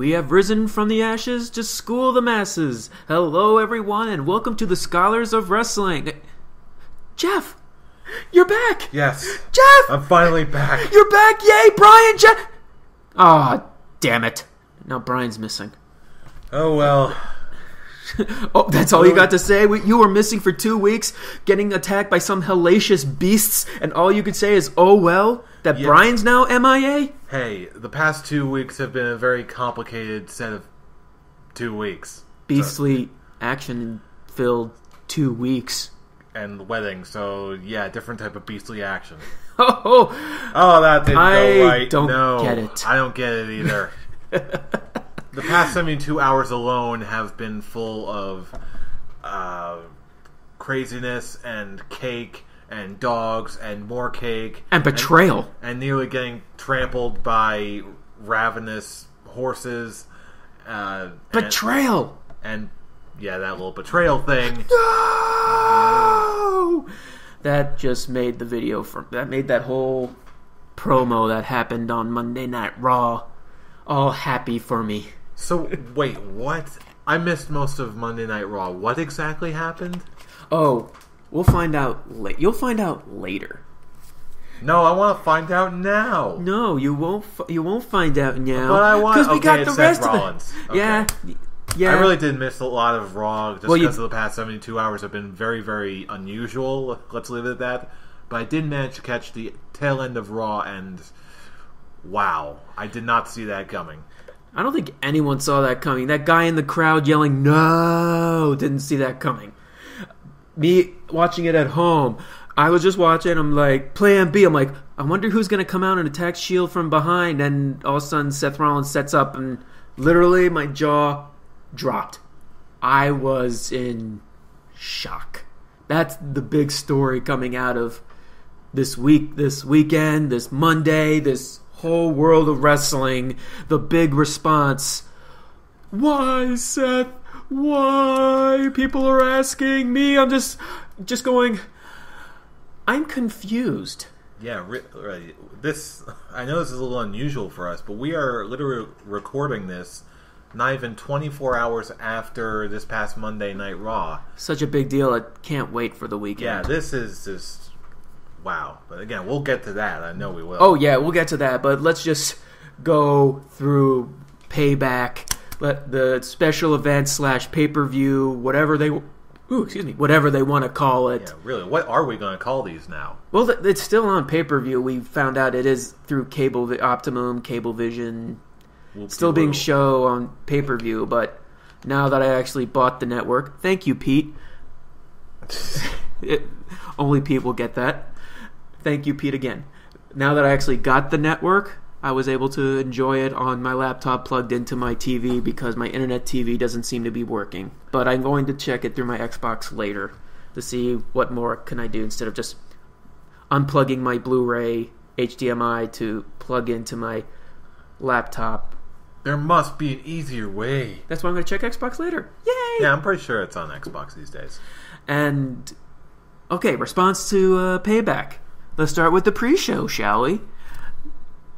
We have risen from the ashes to school the masses. Hello, everyone, and welcome to the Scholars of Wrestling. Jeff, you're back. Yes. Jeff! I'm finally back. You're back. Yay, Brian. Jeff. Ah, damn it. Now Brian's missing. Oh, well. Oh, that's all you got to say? You were missing for 2 weeks, getting attacked by some hellacious beasts, and all you could say is, oh, well, that Yeah. Brian's now MIA? Hey, the past 2 weeks have been a very complicated set of 2 weeks. Beastly, action-filled 2 weeks. And wedding, so yeah, different type of beastly action. Oh, That didn't go right. Don't get it. I don't get it either. The past 72 hours alone have been full of craziness and cake and dogs and more cake. And betrayal. And nearly getting trampled by ravenous horses. Betrayal! And yeah, that little betrayal thing. No! That just made the video that made that whole promo that happened on Monday Night Raw all happy for me. So, wait, what? I missed most of Monday Night Raw. What exactly happened? Oh, we'll find out You'll find out later. No, I want to find out now. No, you won't. You won't find out now. But I want. Because we got it's the Seth rest Rollins. of it. Okay. Yeah. I really did miss a lot of Raw just Well, because the past 72 hours have been very, very unusual. Let's leave it at that. But I did manage to catch the tail end of Raw, and wow, I did not see that coming. I don't think anyone saw that coming. That guy in the crowd yelling, "No!" didn't see that coming. Me watching it at home, I was just watching. I'm like, Plan B. I'm like, I wonder who's going to come out and attack Shield from behind. And all of a sudden, Seth Rollins sets up, and literally my jaw dropped. I was in shock. That's the big story coming out of this week, this weekend, this Monday, this whole world of wrestling. The big response. Why, Seth? Why? People are asking me. I'm just going, I'm confused. Yeah, right. I know this is a little unusual for us, but we are literally recording this not even 24 hours after this past Monday Night Raw. Such a big deal. I can't wait for the weekend. Yeah, this is just wow. But again, we'll get to that. I know we will. Oh, yeah, we'll get to that. But let's just go through Payback, the special event / pay-per-view, whatever they want to call it. Yeah, really. What are we going to call these now? Well, it's still on pay-per-view. We found out it is through Optimum, Cablevision. Still being shown on pay-per-view, but now that I actually bought the network, thank you, Pete. Only Pete will get that. Thank you, Pete, again. Now that I actually got the network, I was able to enjoy it on my laptop plugged into my TV because my internet TV doesn't seem to be working. But I'm going to check it through my Xbox later to see what more can I do instead of just unplugging my Blu-ray HDMI to plug into my laptop. There must be an easier way. That's why I'm going to check Xbox later. Yay! Yeah, I'm pretty sure it's on Xbox these days. And, okay, response to Payback. Let's start with the pre-show, shall we?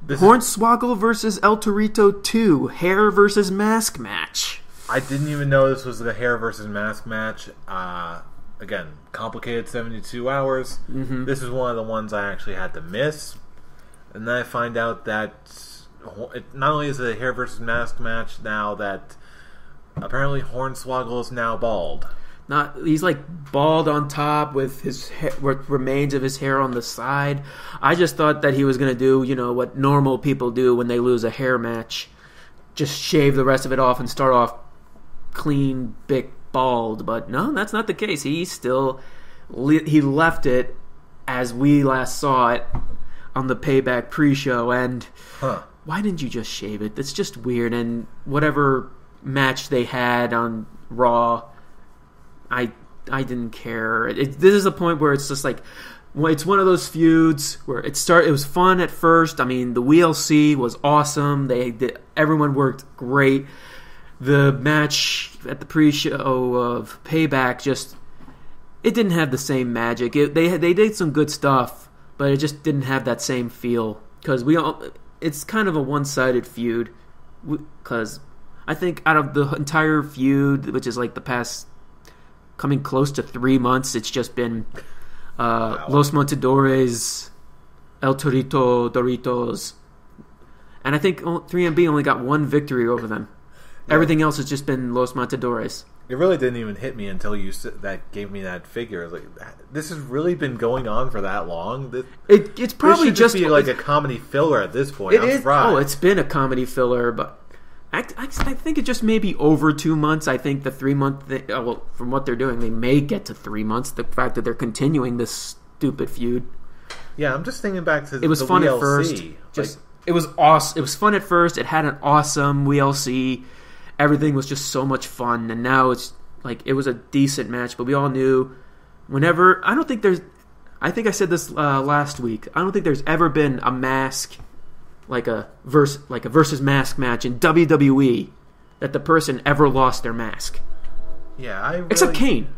Hornswoggle versus El Torito 2, hair versus mask match. I didn't even know this was the hair versus mask match. Again, complicated 72 hours. Mm-hmm. This is one of the ones I actually had to miss. And then I find out that not only is it a hair versus mask match now, that apparently Hornswoggle is now bald. He's like bald on top with his what remains of his hair on the side. I just thought that he was going to do, what normal people do when they lose a hair match. Just shave the rest of it off and start off clean, big, bald. But no, that's not the case. He left it as we last saw it on the Payback pre-show. And why didn't you just shave it? That's just weird. And whatever match they had on Raw, I didn't care. This is a point where it's just like, it's one of those feuds where it was fun at first. I mean, the WLC was awesome. Everyone worked great. The match at the pre-show of Payback it didn't have the same magic. They did some good stuff, but it just didn't have that same feel because it's kind of a one-sided feud because I think out of the entire feud, which is like the past coming close to 3 months, it's just been Los Montadores, El Torito, Doritos, and I think 3MB only got one victory over them. Yeah. Everything else has just been Los Matadores. It really didn't even hit me until you gave me that figure. I was like, this has really been going on for that long. It's probably this should be like a comedy filler at this point. I'm surprised. Oh, it's been a comedy filler, but I think it just may be over 2 months. I think the 3 month thing, well, from what they're doing, they may get to 3 months. The fact that they're continuing this stupid feud. Yeah, I'm just thinking back to it was the fun WLC. At first. It was awesome. It was fun at first. It had an awesome WLC. Everything was just so much fun, and now it's like it was a decent match. But we all knew whenever. I think I said this last week. I don't think there's ever been a mask like a versus mask match in WWE that the person ever lost their mask. Yeah, except Kane.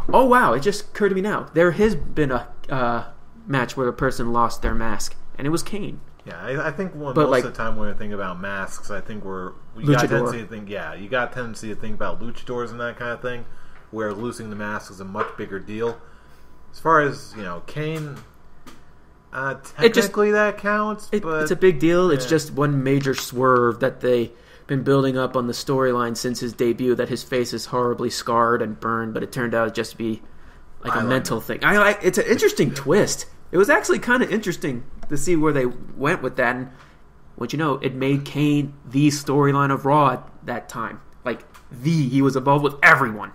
Oh wow! It just occurred to me now. There has been a match where a person lost their mask, and it was Kane. Yeah, I think most of the time when we think about masks, I think you got a tendency to think about luchadors and that kind of thing, where losing the mask is a much bigger deal. As far as Kane, technically that counts, but it's a big deal. Yeah. It's just one major swerve that they've been building up on the storyline since his debut. That his face is horribly scarred and burned, but it turned out just to be like a mental thing. It's an interesting twist. It was actually kind of interesting to see where they went with that. And what it made Kane the storyline of Raw at that time. Like, he was involved with everyone.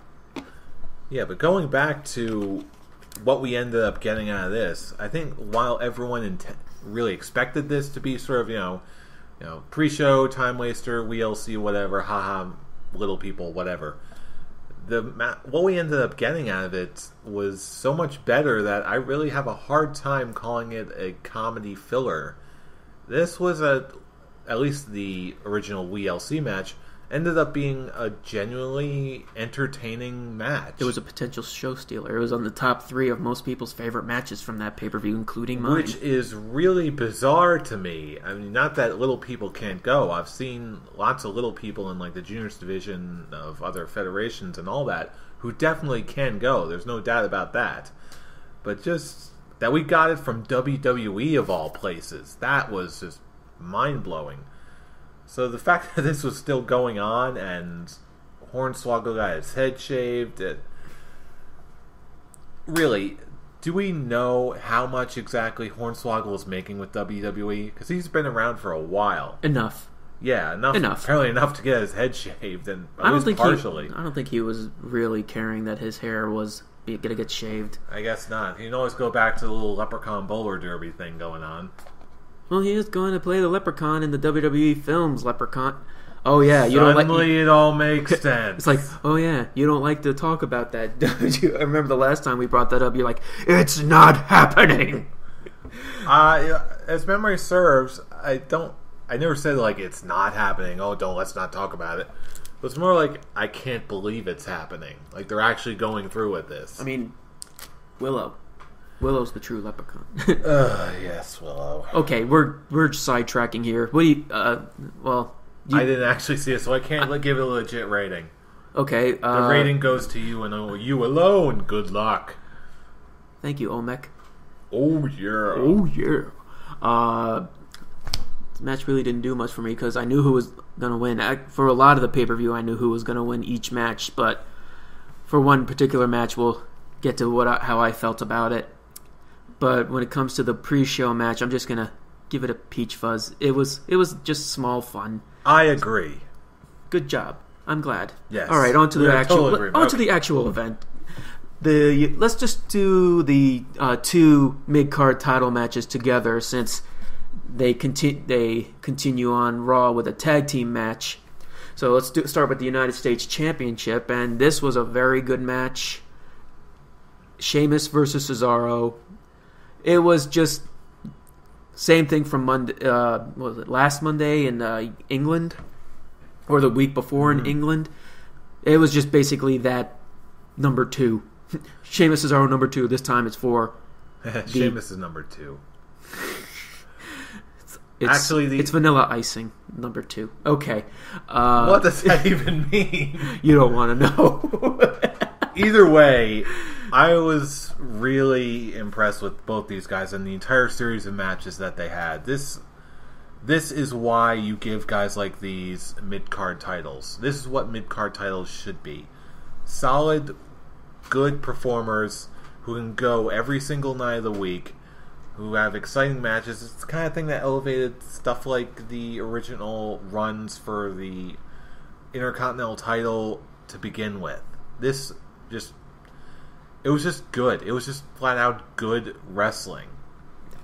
Yeah, but going back to what we ended up getting out of this, I think while everyone really expected this to be sort of, pre-show, time waster, WLC, whatever, haha, little people, whatever. What we ended up getting out of it was so much better that I really have a hard time calling it a comedy filler. This was at least the original WLC match, ended up being a genuinely entertaining match. It was a potential show stealer. It was on the top 3 of most people's favorite matches from that pay-per-view, including mine. Which is really bizarre to me. I mean, not that little people can't go. I've seen lots of little people in like the juniors division of other federations and all that who definitely can go. There's no doubt about that. But just that we got it from WWE of all places, that was just mind-blowing. So the fact that this was still going on and Hornswoggle got his head shaved, really, do we know how much exactly Hornswoggle is making with WWE? Because he's been around for a while. Enough. Yeah, enough. Apparently enough to get his head shaved, and I don't think he was really caring that his hair was going to get shaved. I guess not. You can always go back to the little leprechaun bowler derby thing going on. Well, he is going to play the leprechaun in the WWE films Leprechaun. Oh yeah, Suddenly it all makes sense. It's like, oh yeah, you don't like to talk about that, don't you? I remember the last time we brought that up. You're like, it's not happening. As memory serves, I never said like it's not happening. Oh, let's not talk about it. But it's more like I can't believe it's happening. Like they're actually going through with this. I mean, Willow's the true leprechaun. Yes, Willow. Okay, we're sidetracking here. What do you? I didn't actually see it, so I can't give it a legit rating. Okay, the rating goes to you and you alone. Good luck. Thank you, Olmec. Oh yeah. Oh yeah. This match really didn't do much for me because I knew who was gonna win. For a lot of the pay-per-view, I knew who was gonna win each match, but for one particular match, we'll get to how I felt about it. But when it comes to the pre-show match, I'm just gonna give it a peach fuzz. It was just small fun. I agree. Good job. I'm glad. Yes. All right, on to the actual event. Let's just do the 2 mid-card title matches together since they continue on Raw with a tag team match. So let's start with the United States Championship, and this was a very good match. Sheamus versus Cesaro. It was just same thing from Monday. What was it, last Monday in England, or the week before in England? It was just basically that number 2. Sheamus Cesaro number 2. This time it's for Sheamus is number 2. It's vanilla icing, number 2. Okay. What does that even mean? You don't want to know. Either way, I was really impressed with both these guys and the entire series of matches that they had. This is why you give guys like these mid-card titles. This is what mid-card titles should be. Solid, good performers who can go every single night of the week, who have exciting matches. It's the kind of thing that elevated stuff like the original runs for the Intercontinental title to begin with. It was just good. It was just flat out good wrestling.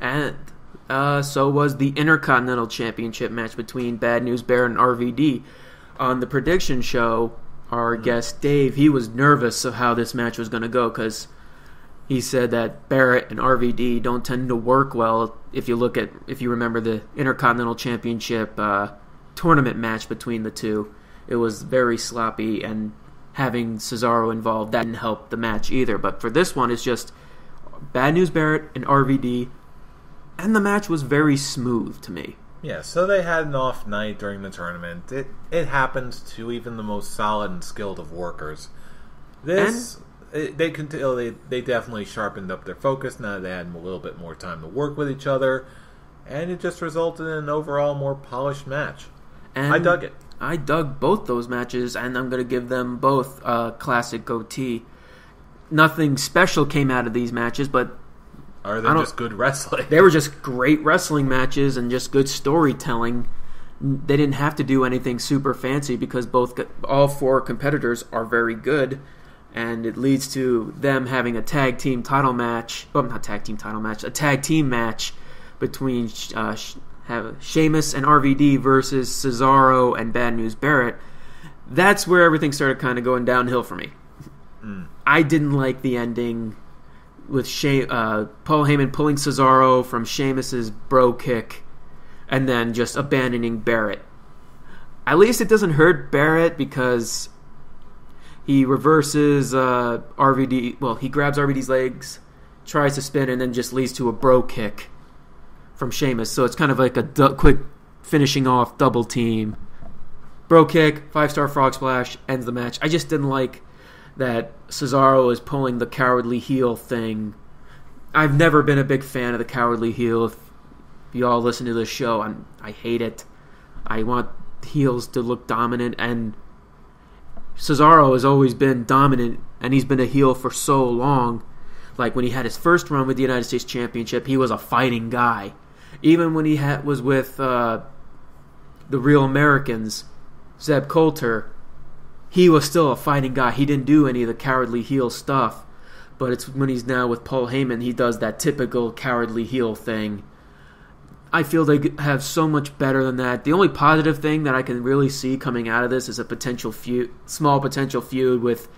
And so was the Intercontinental Championship match between Bad News Barrett and RVD. On the prediction show, our guest Dave, he was nervous of how this match was going to go because he said that Barrett and RVD don't tend to work well. If you remember the Intercontinental Championship tournament match between the two, it was very sloppy, and having Cesaro involved, that didn't help the match either. But for this one, it's just Bad News Barrett and RVD, and the match was very smooth to me. Yeah, so they had an off night during the tournament. It happens to even the most solid and skilled of workers. They definitely sharpened up their focus now that they had a little bit more time to work with each other, and it just resulted in an overall more polished match. And I dug it. I dug both those matches, and I'm going to give them both a classic goatee. Nothing special came out of these matches, but are they just good wrestling? They were just great wrestling matches and just good storytelling. They didn't have to do anything super fancy because all 4 competitors are very good. And it leads to them having a tag team title match. Well, not tag team title match. A tag team match between Sheamus and RVD versus Cesaro and Bad News Barrett. That's where everything started kind of going downhill for me. I didn't like the ending with Paul Heyman pulling Cesaro from Sheamus's bro kick and then just abandoning Barrett. At least it doesn't hurt Barrett because he reverses RVD. Well, he grabs RVD's legs, tries to spin, and then just leads to a bro kick from Sheamus. So it's kind of like a quick finishing off double team. Bro kick, 5-star frog splash, ends the match. I just didn't like that Cesaro is pulling the cowardly heel thing. I've never been a big fan of the cowardly heel. If you all listen to this show, I hate it. I want heels to look dominant, and Cesaro has always been dominant, and he's been a heel for so long. Like when he had his first run with the United States Championship, he was a fighting guy. Even when he was with the Real Americans, Zeb Coulter, he was still a fighting guy. He didn't do any of the cowardly heel stuff. But it's when he's now with Paul Heyman, he does that typical cowardly heel thing. I feel they have so much better than that. The only positive thing that I can really see coming out of this is a small potential feud with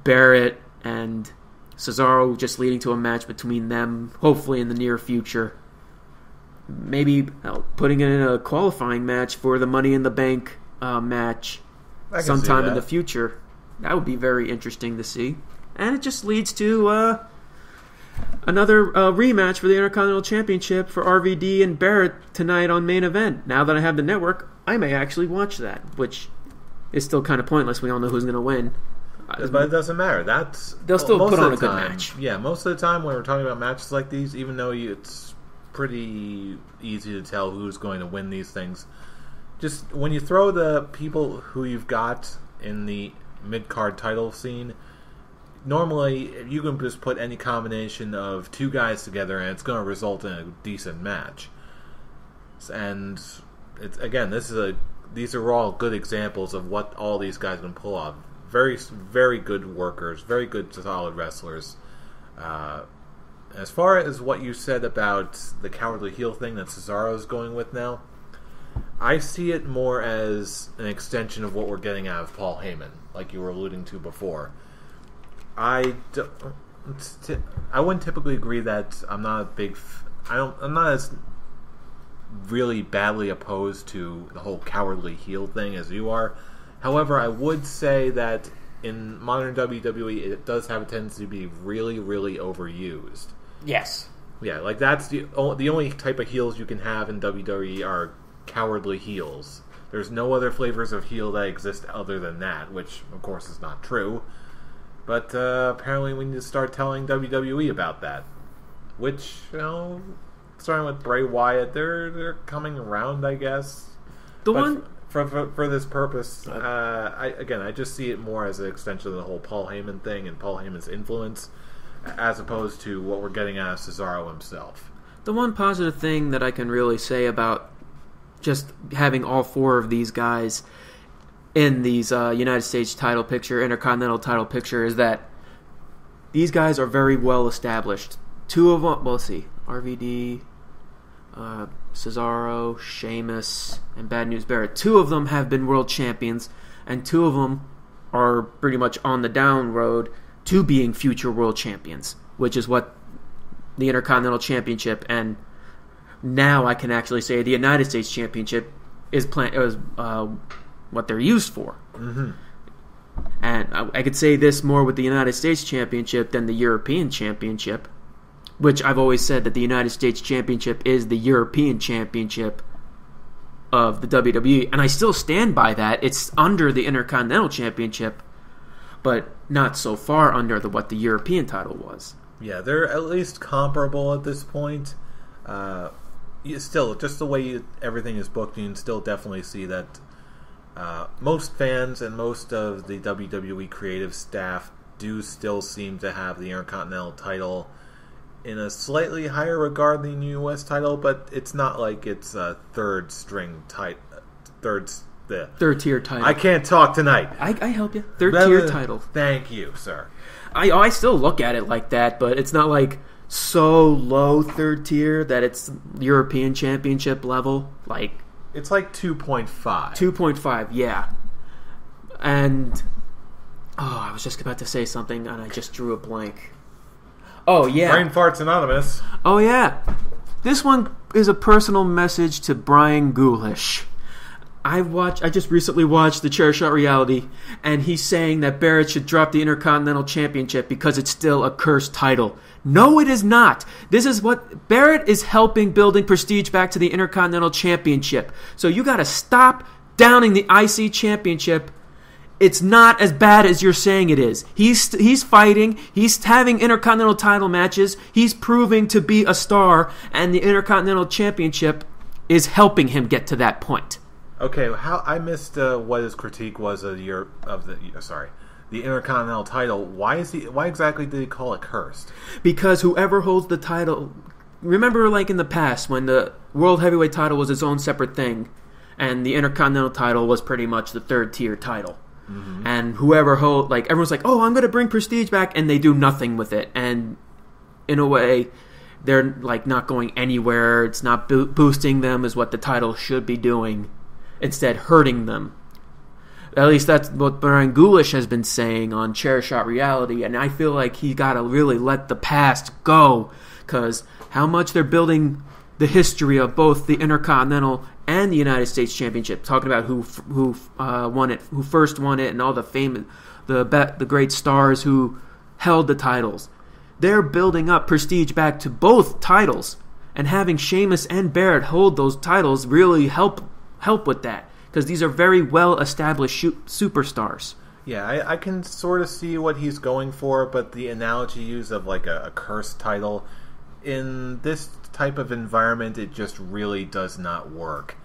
Barrett and Cesaro, just leading to a match between them, hopefully in the near future. Maybe putting it in a qualifying match for the Money in the Bank match sometime in the future. That would be very interesting to see. And it just leads to another rematch for the Intercontinental Championship for RVD and Barrett tonight on Main Event. Now that I have the network, I may actually watch that, which is still kind of pointless. We all know who's going to win. But it doesn't matter. They'll still put on a good match. Yeah, most of the time when we're talking about matches like these, even though it's pretty easy to tell who's going to win these things, just when you throw the people who you've got in the mid-card title scene, normally you can just put any combination of 2 guys together and it's going to result in a decent match. And these are all good examples of what all these guys can pull off. Very, very good workers, very good, solid wrestlers. As far as what you said about the cowardly heel thing that Cesaro is going with now, I see it more as an extension of what we're getting out of Paul Heyman, like you were alluding to before. I wouldn't typically agree that I'm not as really badly opposed to the whole cowardly heel thing as you are. However, I would say that in modern WWE, it does have a tendency to be really, really overused. Yes. Yeah, like that's the only type of heels you can have in WWE are cowardly heels. There's no other flavors of heel that exist other than that, which of course is not true. But apparently we need to start telling WWE about that. Which, starting with Bray Wyatt, they're coming around, I guess. For this purpose, I just see it more as an extension of the whole Paul Heyman thing and Paul Heyman's influence, as opposed to what we're getting out of Cesaro himself. The one positive thing that I can really say about just having all four of these guys in these United States title picture, Intercontinental title picture, is that these guys are very well established. Two of them, let's see, RVD, Cesaro, Sheamus, and Bad News Barrett. Two of them have been world champions, and two of them are pretty much on the down road to being future world champions, which is what the Intercontinental Championship and now I can actually say the United States Championship is what they're used for. Mm-hmm. And I could say this more with the United States Championship than the European Championship, which I've always said that the United States Championship is the European Championship of the WWE, and I still stand by that. It's under the Intercontinental Championship, but not so far under what the European title was. Yeah, they're at least comparable at this point. Still, just the way everything is booked, you can still definitely see that most fans and most of the WWE creative staff do still seem to have the Intercontinental title in a slightly higher regard than the U.S. title, but it's not like it's a third tier title. I can't talk tonight. I help you. Third tier title. Thank you, sir. I still look at it like that, but it's not like so low third tier that it's European Championship level. Like it's like 2.5. 2.5, yeah. And I was just about to say something and I just drew a blank. Oh yeah. Brain Farts Anonymous. Oh yeah. This one is a personal message to Brian Ghoulish. I just recently watched the Chair Shot Reality, and he's saying that Barrett should drop the Intercontinental Championship because it's still a cursed title. No, it is not. This is what Barrett is helping building prestige back to the Intercontinental Championship. So you got to stop downing the IC Championship. It's not as bad as you're saying it is. He's fighting. He's having Intercontinental title matches. He's proving to be a star, and the Intercontinental Championship is helping him get to that point. Okay, I missed what his critique was of the Intercontinental title. Why exactly did he call it cursed? Because whoever holds the title, remember, like in the past when the World Heavyweight title was its own separate thing, and the Intercontinental title was pretty much the third tier title. Mm-hmm. And whoever everyone's like, oh, I'm going to bring prestige back, and they do nothing with it. And in a way, they're like not going anywhere. It's not boosting them as what the title should be doing. Instead, hurting them. At least that's what Brian Ghoulish has been saying on Chair Shot Reality, and I feel like he got to really let the past go, because how much they're building the history of both the Intercontinental and the United States Championship, talking about who won it, who first won it, and all the the great stars who held the titles. They're building up prestige back to both titles, and having Sheamus and Barrett hold those titles really help with that, because these are very well established superstars. Yeah, I can sort of see what he's going for, but the analogy used of like a cursed title in this type of environment, it just really does not work.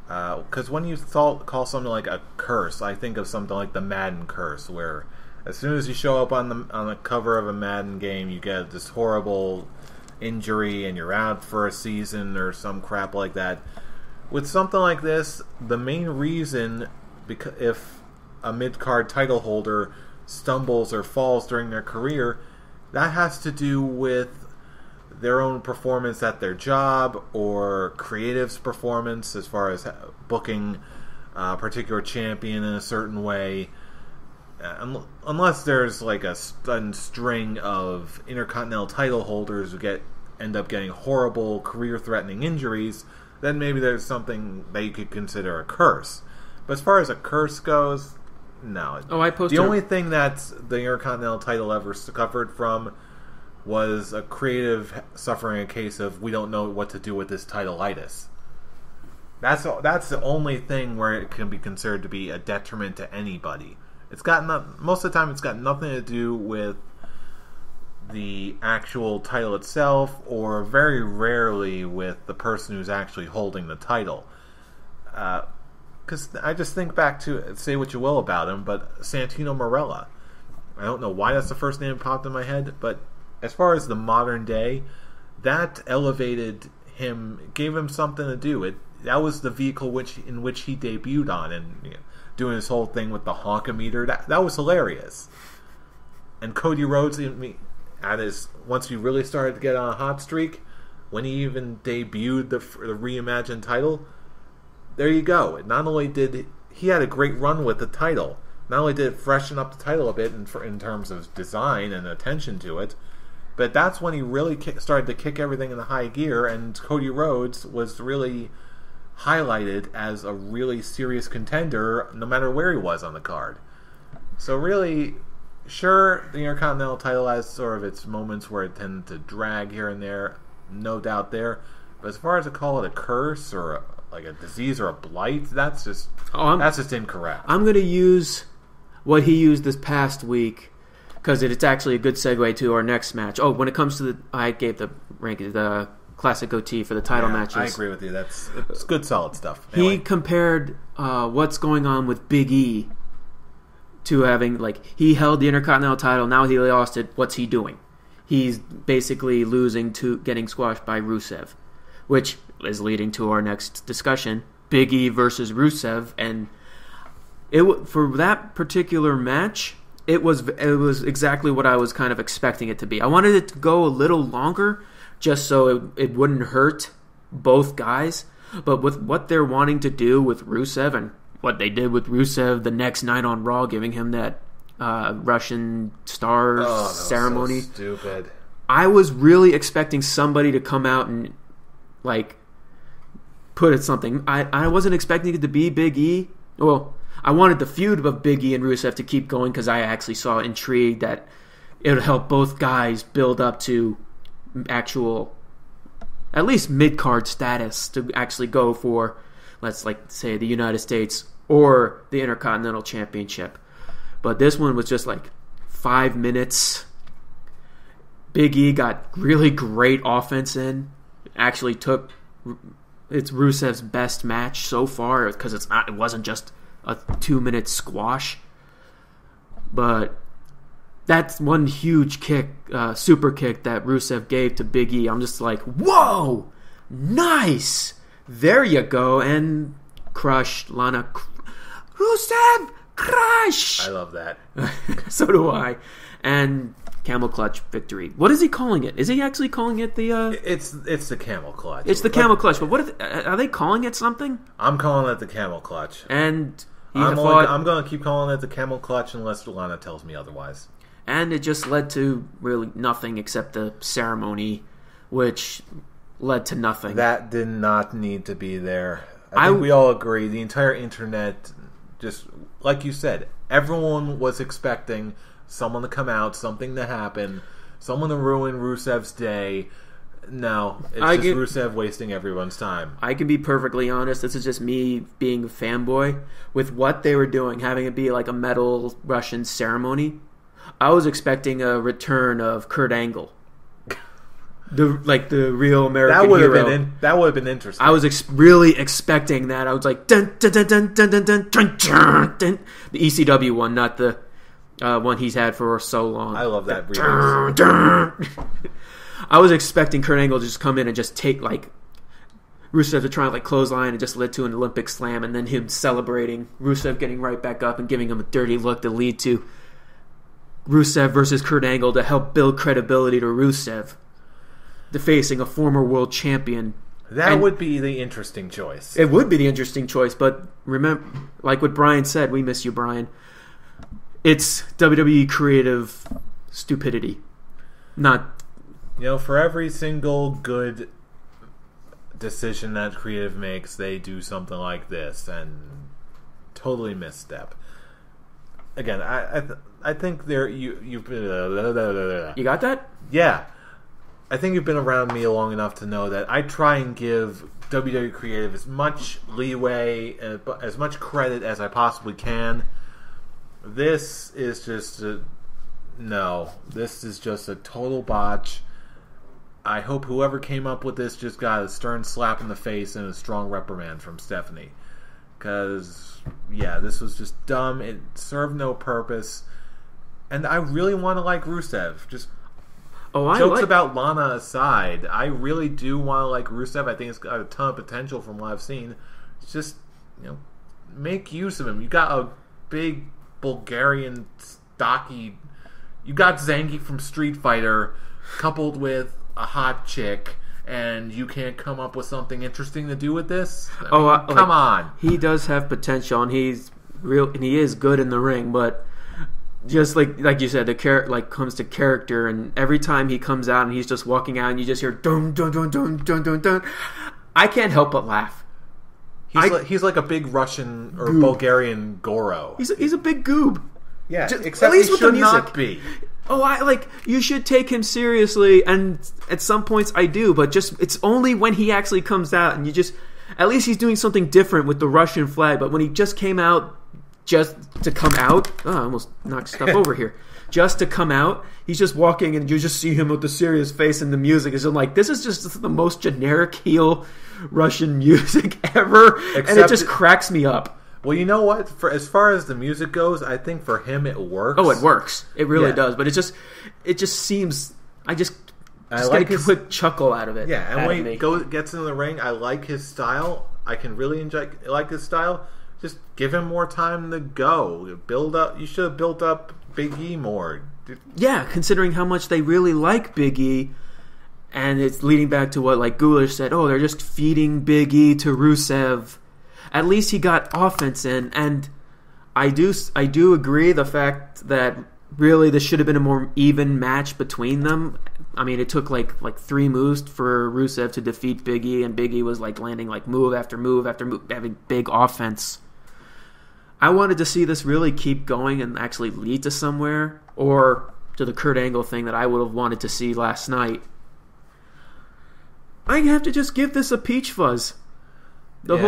Because when you call something like a curse, I think of something like the Madden curse, where as soon as you show up on the cover of a Madden game, you get this horrible injury and you're out for a season or some crap like that. With something like this, the main reason, because if a mid-card title holder stumbles or falls during their career, that has to do with their own performance at their job or creative's performance as far as booking a particular champion in a certain way. Unless there's like a string of Intercontinental title holders who end up getting horrible career-threatening injuries, then maybe there's something that you could consider a curse. But as far as a curse goes, no. I posted the only thing that the Intercontinental title ever suffered from was a creative suffering a case of we don't know what to do with this titleitis. That's the only thing where it can be considered to be a detriment to anybody. It's got most of the time it's got nothing to do with the actual title itself, or very rarely with the person who's actually holding the title. Because I just think back to, say what you will about him, but Santino Marella. I don't know why that's the first name that popped in my head, but as far as the modern day, that elevated him, gave him something to do. That was the vehicle in which he debuted on, and doing his whole thing with the honkometer. That was hilarious. And Cody Rhodes, once he really started to get on a hot streak, when he even debuted the reimagined title, there you go. Not only did he had a great run with the title, not only did it freshen up the title a bit in terms of design and attention to it, but that's when he really started to kick everything in the high gear, and Cody Rhodes was really highlighted as a really serious contender no matter where he was on the card. So really, sure, the Intercontinental title has sort of its moments where it tends to drag here and there, no doubt there. But as far as to call it a curse or like a disease or a blight, that's just incorrect. I'm going to use what he used this past week because it's actually a good segue to our next match. Oh, when it comes to I gave the ranking, the classic OT for the title matches. I agree with you. It's good, solid stuff. Anyway. He compared what's going on with Big E to having, he held the Intercontinental title, now he lost it, what's he doing? He's basically losing to getting squashed by Rusev, which is leading to our next discussion, Big E versus Rusev, and for that particular match, it was exactly what I was kind of expecting it to be. I wanted it to go a little longer, just so it wouldn't hurt both guys, but with what they're wanting to do with Rusev and what they did with Rusev the next night on Raw, giving him that Russian star ceremony. So stupid. I was really expecting somebody to come out and put it something. I wasn't expecting it to be Big E. Well, I wanted the feud of Big E and Rusev to keep going because I actually saw intrigue that it would help both guys build up to actual, at least mid-card status to actually go for, let's say, the United States or the Intercontinental Championship. But this one was just 5 minutes. Big E got really great offense in. Actually it's Rusev's best match so far because it wasn't just a 2-minute squash. But that's one huge kick, super kick that Rusev gave to Big E. I'm just whoa, nice. There you go, and crushed Lana. Rusev, crush! I love that. So do I. And camel clutch victory. What is he calling it? Is he actually calling it the... It's the camel clutch. It's the camel clutch, but what are they calling it something? I'm calling it the camel clutch. And I'm going to keep calling it the camel clutch unless Lana tells me otherwise. And it just led to really nothing except the ceremony, which led to nothing. That did not need to be there. I think we all agree. The entire internet, just like you said, everyone was expecting someone to come out, something to happen, someone to ruin Rusev's day. No, it's Rusev wasting everyone's time. I can be perfectly honest. This is just me being a fanboy. With what they were doing, having it be a metal Russian ceremony, I was expecting a return of Kurt Angle. The real American hero. That would have been interesting. I was really expecting that. I was like, dun dun dun dun dun dun dun dun dun dun. The ECW one, not the one he's had for so long. I love that. Dun, dun. I was expecting Kurt Angle to just come in and just take Rusev to try and clothesline, and just led to an Olympic slam, and then him celebrating, Rusev getting right back up and giving him a dirty look to lead to Rusev versus Kurt Angle to help build credibility to Rusev. Facing a former world champion. That would be the interesting choice. It would be the interesting choice, but remember, like what Brian said, we miss you, Brian. It's WWE creative stupidity. Not... for every single good decision that creative makes, they do something like this, and totally misstep. Again, I think there... You got that? Yeah. I think you've been around me long enough to know that I try and give WWE Creative as much leeway and as much credit as I possibly can. This is just this is just a total botch. I hope whoever came up with this just got a stern slap in the face and a strong reprimand from Stephanie. Because, yeah, this was just dumb. It served no purpose. And I really want to like Rusev. Just jokes about Lana aside, I really do want to like Rusev. I think it's got a ton of potential from what I've seen. It's just, make use of him. You got a big Bulgarian stocky. You got Zangief from Street Fighter coupled with a hot chick, and you can't come up with something interesting to do with this? Come on. He does have potential, and he's real, and he is good in the ring, but just like you said, comes to character, and every time he comes out and he's just walking out and you just hear dun dun dun dun dun dun dun, I can't help but laugh. He's like a big Russian or goob. Bulgarian Goro. He's a big goob. Yeah, except at least he should not be. You should take him seriously, and at some points I do, but it's only when he actually comes out, and at least he's doing something different with the Russian flag, but when he just came out, just to come out, I almost knocked stuff over here, just to come out, he's just walking, and you just see him with the serious face, and the music is like, this is just the most generic heel Russian music ever, and it just cracks me up. Well, you know what? As far as the music goes, I think for him it works. Oh, it works. It really does. But it just seems. I just like get a quick chuckle out of it. Yeah, and when he gets into the ring, I like his style. I can really like his style. Just give him more time to go. Build up. You should have built up Big E more. Yeah, considering how much they really like Big E, and it's leading back to what Goulash said. Oh, they're just feeding Big E to Rusev. At least he got offense in, and I do agree the fact that really this should have been a more even match between them. I mean, it took like 3 moves for Rusev to defeat Big E, and Big E was landing move after move after move, having big offense. I wanted to see this really keep going and actually lead to somewhere, or to the Kurt Angle thing that I would have wanted to see last night. I have to just give this a peach fuzz. I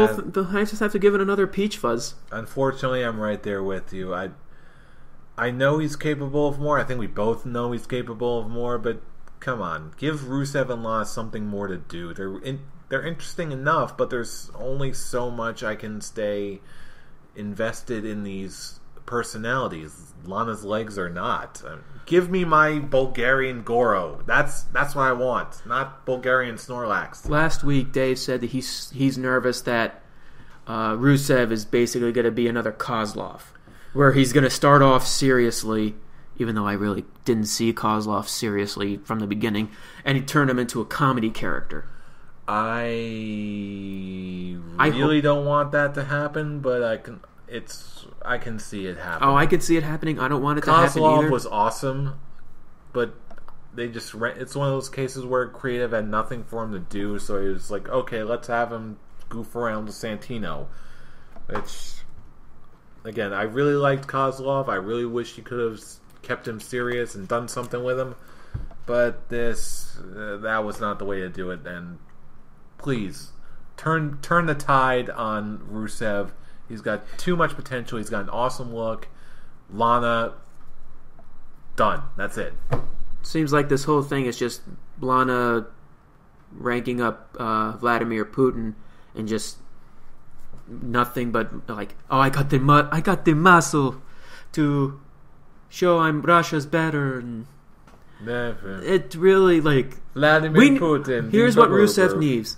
just have to give it another peach fuzz. Unfortunately, I'm right there with you. I know he's capable of more. I think we both know he's capable of more. But come on, give Rusev and Lana something more to do. They're interesting enough, but there's only so much I can stay invested in these personalities. Lana's legs are not. Give me my Bulgarian Goro. That's what I want, not Bulgarian Snorlax. Last week, Dave said that he's nervous that Rusev is basically going to be another Kozlov, where he's going to start off seriously, even though I really didn't see Kozlov seriously from the beginning, and he turned him into a comedy character. I really don't want that to happen, but I can see it happening. Oh, I can see it happening. I don't want it to happen either. Kozlov was awesome, but they just it's one of those cases where creative had nothing for him to do, so he was like, okay, let's have him goof around with Santino. Which, again, I really liked Kozlov. I really wish you could have kept him serious and done something with him, but that was not the way to do it. And please turn the tide on Rusev. He's got too much potential. He's got an awesome look. Lana, done. That's it. Seems like this whole thing is just Lana ranking up Vladimir Putin and just nothing but I got the muscle to show Russia's better. And it really Vladimir Putin. Here's what Rusev needs: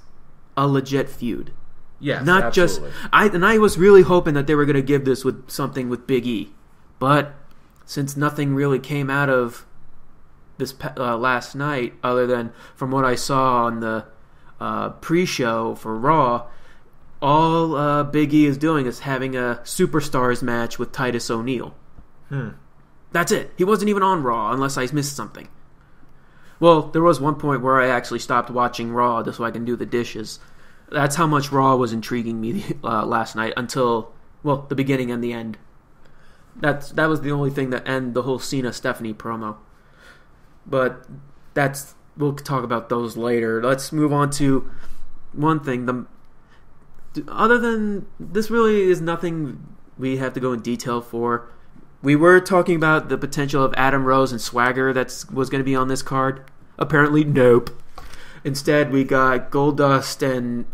a legit feud. Yes, not absolutely. I was really hoping that they were going to give this with something with Big E, but since nothing really came out of this last night, other than from what I saw on the pre-show for Raw, all Big E is doing is having a Superstars match with Titus O'Neil. That's it. He wasn't even on Raw, unless I missed something. Well, there was one point where I actually stopped watching Raw just so I can do the dishes. That's how much Raw was intriguing me last night until, the beginning and the end. That was the only thing that ended the whole Cena-Stephanie promo. But that's we'll talk about those later. Let's move on to one thing. Other than this, really is nothing we have to go in detail for. We were talking about the potential of Adam Rose and Swagger that was going to be on this card. Apparently, nope. Instead, we got Goldust and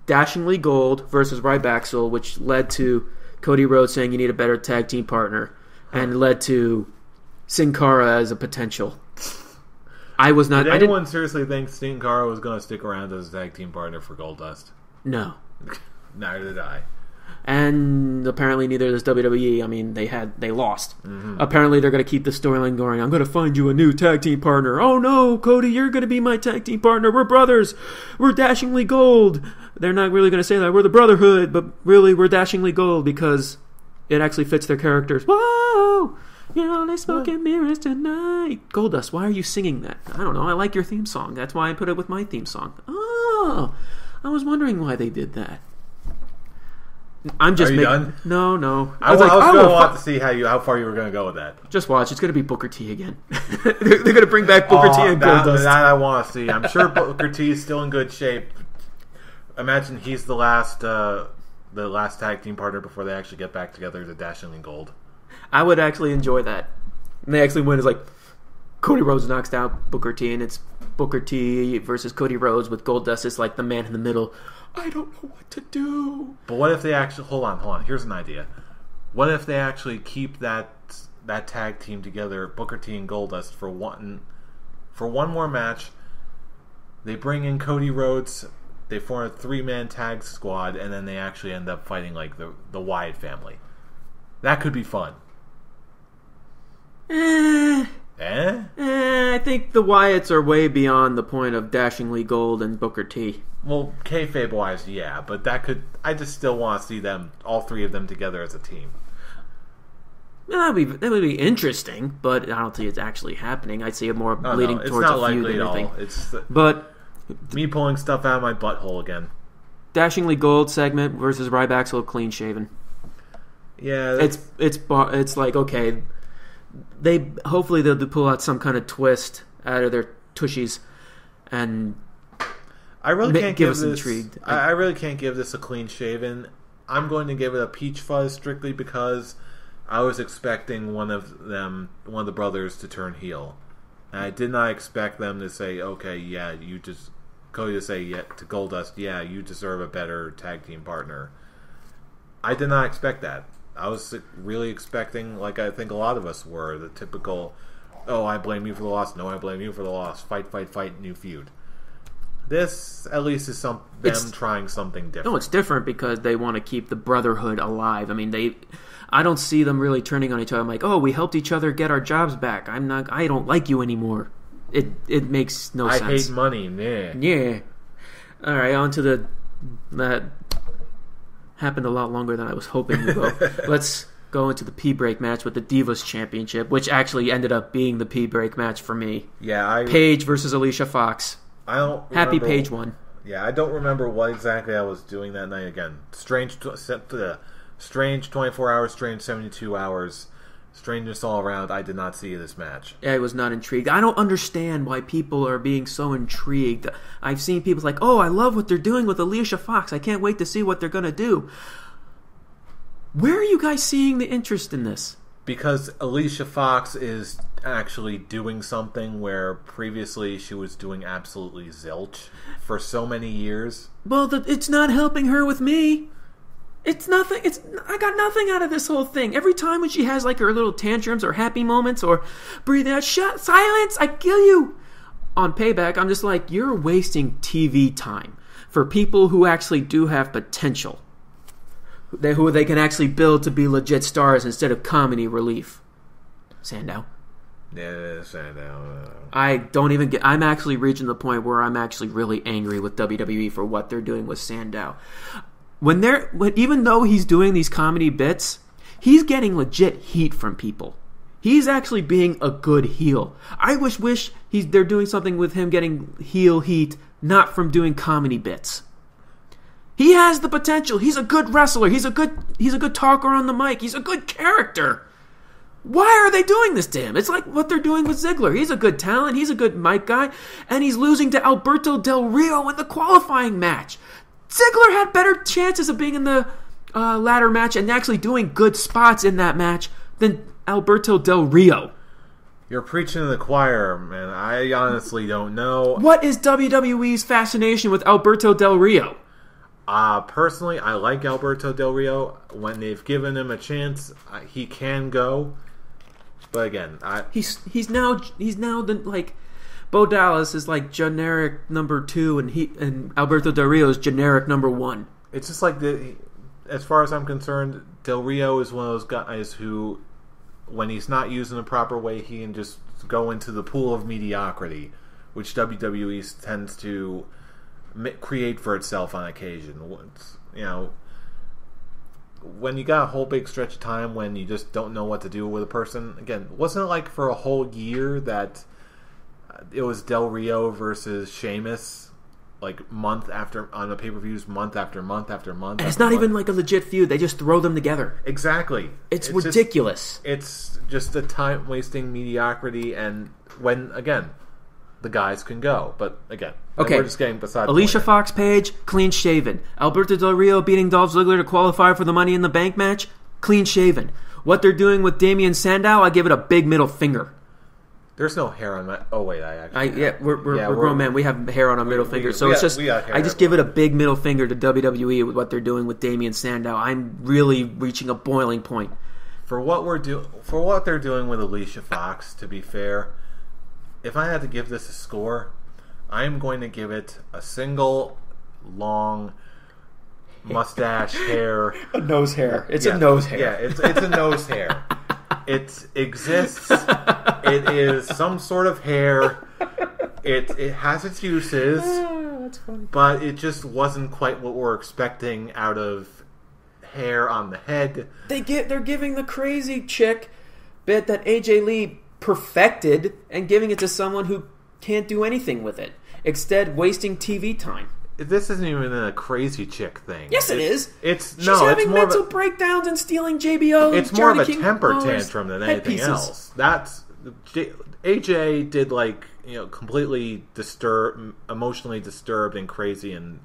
Dashingly Gold versus Rybaxel, which led to Cody Rhodes saying you need a better tag team partner, and led to Sin Cara as a potential. I was not. Did anyone seriously think Sin Cara was going to stick around as a tag team partner for Goldust? No. Neither did I. And apparently neither does WWE. I mean, they lost. Mm-hmm. Apparently they're going to keep the storyline going. I'm going to find you a new tag team partner. Oh no, Cody, you're going to be my tag team partner. We're brothers. We're Dashingly Gold. They're not really going to say that. We're the Brotherhood, but really we're Dashingly Gold because it actually fits their characters. Whoa! You're only smoking mirrors tonight. Goldust, why are you singing that? I don't know. I like your theme song. That's why I put it with my theme song. Oh, I was wondering why they did that. I'm just done? No. I was going to want to see how far you were going to go with that. Just watch. It's going to be Booker T again. They're going to bring back Booker T and Goldust. That I want to see. I'm sure Booker T is still in good shape. Imagine he's the last tag team partner before they actually get back together to Dashingly Gold. I would actually enjoy that. And they actually win. It's like Cody Rhodes knocks out Booker T, and it's Booker T versus Cody Rhodes with Goldust as like the man in the middle. I don't know what to do. But what if they actually... Hold on. Here's an idea. What if they actually keep that tag team together, Booker T and Goldust, for one more match? They bring in Cody Rhodes, they form a 3-man tag squad, and then they actually end up fighting like the Wyatt family. That could be fun. I think the Wyatts are way beyond the point of Dashingly Gold and Booker T. Well, kayfabe-wise, yeah, but that could... I just still want to see them, all three of them together as a team. That would be interesting, but I don't see it's actually happening. I see it more leading towards a feud than anything. But me pulling stuff out of my butthole again. Dashingly Gold segment versus Rybaxel clean shaven. Yeah, it's like, okay, hopefully they'll pull out some kind of twist out of their tushies and I really can't give us intrigued. I really can't give this a clean shaven. I'm going to give it a peach fuzz strictly because I was expecting one of the brothers to turn heel. And I did not expect them to say, okay, yeah, Cody to say to Goldust, yeah, you deserve a better tag team partner. I did not expect that. I was really expecting, like I think a lot of us were, the typical, oh, I blame you for the loss, no, I blame you for the loss, fight, new feud. This, at least, is them trying something different. No, it's different because they want to keep the brotherhood alive. I mean, I don't see them really turning on each other. I'm like, oh, we helped each other get our jobs back. I don't like you anymore. It makes no sense. I hate money, Yeah. All right, on to that happened a lot longer than I was hoping to go. Let's go into the P-Break match with the Divas Championship, which actually ended up being the P-Break match for me. Yeah, Paige versus Alicia Fox. I don't remember, Happy Paige won. Yeah, I don't remember what exactly I was doing that night again. Strange 24 hours, strange 72 hours, strangeness all around. I did not see this match. I was not intrigued. I don't understand why people are being so intrigued. I've seen people like, oh, I love what they're doing with Alicia Fox. I can't wait to see what they're going to do. Where are you guys seeing the interest in this? Because Alicia Fox is actually doing something where previously she was doing absolutely zilch for so many years. Well, it's not helping her with me. It's nothing. I got nothing out of this whole thing. Every time when she has like her little tantrums or happy moments or breathe out, silence, I kill you. On Payback, I'm just like, you're wasting TV time for people who actually do have potential. Who they can actually build to be legit stars instead of comedy relief. Sandow. Yeah, Sandow. I'm actually reaching the point where I'm actually really angry with WWE for what they're doing with Sandow. Even though he's doing these comedy bits, he's getting legit heat from people. He's actually being a good heel. I wish they're doing something with him getting heel heat, not from doing comedy bits. He has the potential. He's a good wrestler. He's a good talker on the mic. He's a good character. Why are they doing this to him? It's like what they're doing with Ziggler. He's a good talent. He's a good mic guy. And he's losing to Alberto Del Rio in the qualifying match. Ziggler had better chances of being in the ladder match and actually doing good spots in that match than Alberto Del Rio. You're preaching to the choir, man. I honestly don't know. What is WWE's fascination with Alberto Del Rio? Personally, I like Alberto Del Rio. When they've given him a chance, he can go. But again, he's now the, like, Bo Dallas is like generic number 2, and Alberto Del Rio is generic number 1. It's just like as far as I'm concerned, Del Rio is one of those guys who, when he's not used in the proper way, he can just go into the pool of mediocrity, which WWE tends to create for itself on occasion. When you got a whole big stretch of time when you just don't know what to do with a person. Again, wasn't it like for a whole year that it was Del Rio versus Sheamus, like month after on the pay-per-views, month after month after month? And it's not even like a legit feud. They just throw them together. Exactly. It's ridiculous. It's just a time-wasting mediocrity, and when, again, the guys can go. But again, we're just getting beside Alicia Fox Page, clean shaven. Alberto Del Rio beating Dolph Ziggler to qualify for the Money in the Bank match, clean shaven. What they're doing with Damian Sandow, I give it a big middle finger. There's no hair on my... Oh, wait, we're grown men. We have hair on our middle finger. So it's just... I just give it a big middle finger to WWE with what they're doing with Damian Sandow. I'm really reaching a boiling point. For what they're doing with Alicia Fox, to be fair, if I had to give this a score, I'm going to give it a single long mustache hair. A nose hair. It's a nose hair. Yeah, it's a nose hair. It exists. It is some sort of hair. It has its uses. That's funny. But it just wasn't quite what we're expecting out of hair on the head. They're giving the crazy chick bit that AJ Lee perfected and giving it to someone who can't do anything with it. Instead, wasting TV time. This isn't even a crazy chick thing. Yes, it is. She's having mental breakdowns and stealing JBL. It's more of a temper tantrum than anything else. AJ did completely emotionally disturbed and crazy and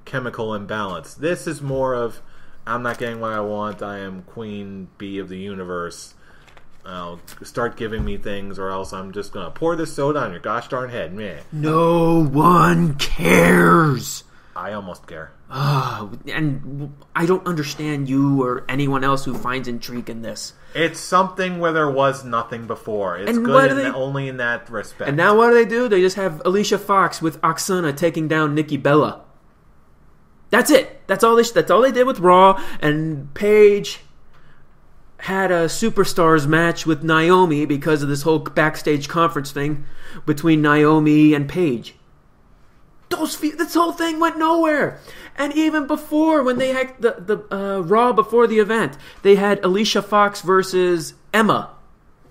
chemical imbalance. This is more of, I'm not getting what I want. I am queen bee of the universe. Start giving me things, or else I'm just gonna pour this soda on your gosh darn head. Meh. No one cares. I almost care. And I don't understand you or anyone else who finds intrigue in this. It's something where there was nothing before. It's good only in that respect. And now what do? They just have Alicia Fox with Oksana taking down Nikki Bella. That's it. That's all they did with Raw. And Paige had a Superstars match with Naomi because of this whole backstage conference thing between Naomi and Paige. This whole thing went nowhere. And even before, when they had the Raw before the event, they had Alicia Fox versus Emma.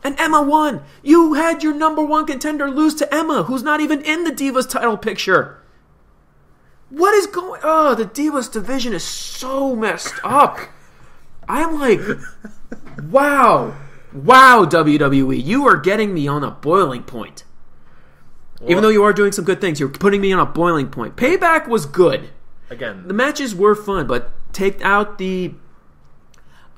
And Emma won. You had your number 1 contender lose to Emma, who's not even in the Divas title picture. What is going... Oh, the Divas division is so messed up. I'm like... Wow, WWE, you are getting me on a boiling point. Well, even though you are doing some good things, you're putting me on a boiling point. Payback was good. Again, the matches were fun, but take out the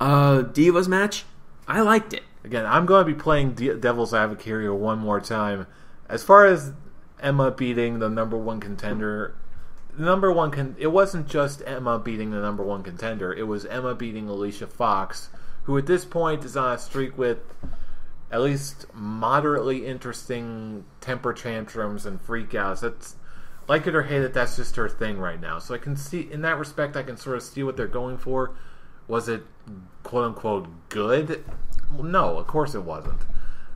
Divas match, I liked it. Again, I'm going to be playing devil's advocate here one more time. As far as Emma beating the number 1 contender, it wasn't just Emma beating the number 1 contender. It was Emma beating Alicia Fox, who at this point is on a streak with at least moderately interesting temper tantrums and freakouts. That's, like it or hate it, that's just her thing right now. So I can see, in that respect, I can sort of see what they're going for. Was it quote-unquote good? Well, no, of course it wasn't.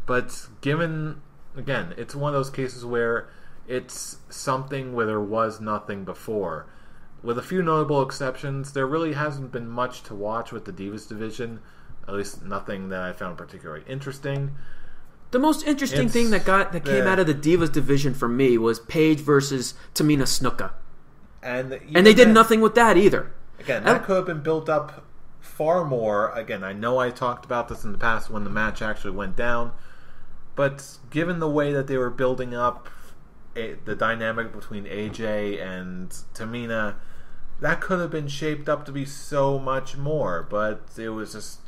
But given, again, it's one of those cases where it's something where there was nothing before. With a few notable exceptions, there really hasn't been much to watch with the Divas division. At least nothing that I found particularly interesting. The most interesting thing that came out of the Divas division for me was Paige versus Tamina Snuka. And they did nothing with that either. Again, that could have been built up far more. Again, I know I talked about this in the past when the match actually went down, but given the way that they were building up the dynamic between AJ and Tamina, that could have been shaped up to be so much more, but it was just,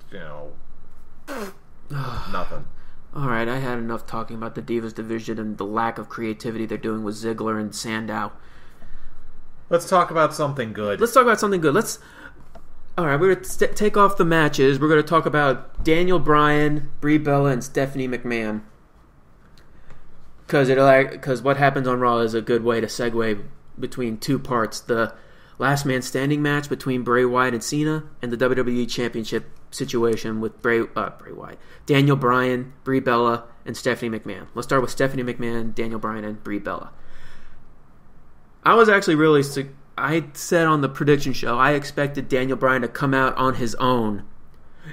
nothing. Alright, I had enough talking about the Divas division and the lack of creativity they're doing with Ziggler and Sandow. Let's talk about something good. Alright, we're going to take off the matches. We're going to talk about Daniel Bryan, Brie Bella, and Stephanie McMahon. Because what happens on Raw is a good way to segue between two parts. The last man standing match between Bray Wyatt and Cena, and the WWE Championship situation with Bray Wyatt, Daniel Bryan, Brie Bella, and Stephanie McMahon. Let's start with Stephanie McMahon, Daniel Bryan, and Brie Bella. I was actually I said on the prediction show, I expected Daniel Bryan to come out on his own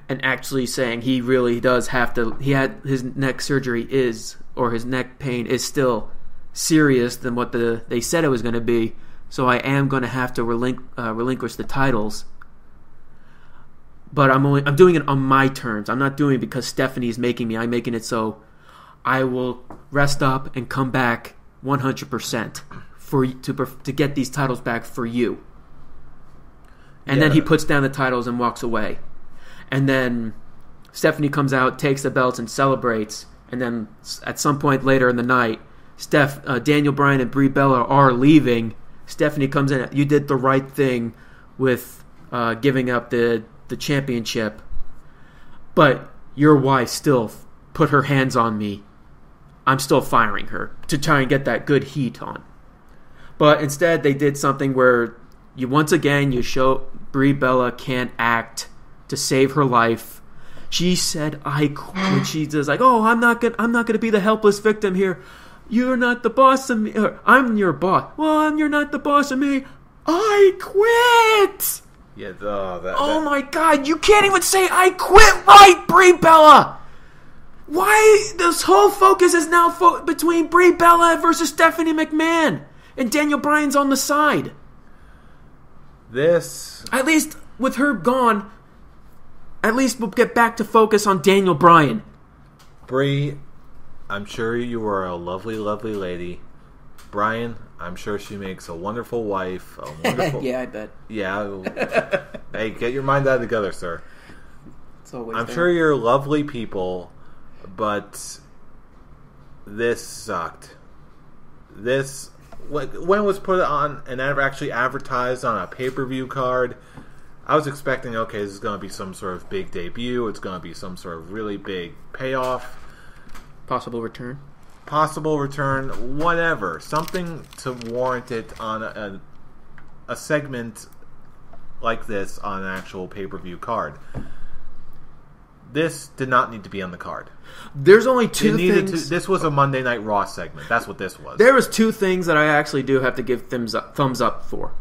and actually saying he really does have to, he had his neck surgery or his neck pain is still serious than what they said it was going to be. So I am going to have to relinquish the titles. But I'm doing it on my terms. I'm not doing it because Stephanie's making me. I'm making it so I will rest up and come back 100% to get these titles back for you. And then he puts down the titles and walks away. And then Stephanie comes out, takes the belts, and celebrates. And then at some point later in the night, Daniel Bryan and Brie Bella are leaving. Stephanie comes in. You did the right thing with giving up the championship, but your wife still put her hands on me. I'm still firing her to try and get that good heat on. But instead, they did something where you show Brie Bella can't act to save her life. She said, "I quit." She's just like, "Oh, I'm not gonna be the helpless victim here. You're not the boss of me. I'm your boss." "Well, you're not the boss of me. I quit." Yeah, oh my God! You can't even say "I quit" right, Brie Bella. Why this whole focus is now between Brie Bella versus Stephanie McMahon, and Daniel Bryan's on the side. At least with her gone, at least we'll get back to focus on Daniel Bryan. Brie, I'm sure you are a lovely, lovely lady. Bryan, I'm sure she makes a wonderful wife. Yeah, I bet. Yeah. Hey, get your mind out together, sir. I'm sure you're lovely people, but this sucked. When it was put on and actually advertised on a pay-per-view card, I was expecting, okay, this is going to be some sort of big debut. It's going to be some sort of really big payoff. Possible return, whatever. Something to warrant it on a segment like this on an actual pay-per-view card. This did not need to be on the card. There's only two things. This was a Monday Night Raw segment. That's what this was. There was two things that I actually do have to give thumbs up for.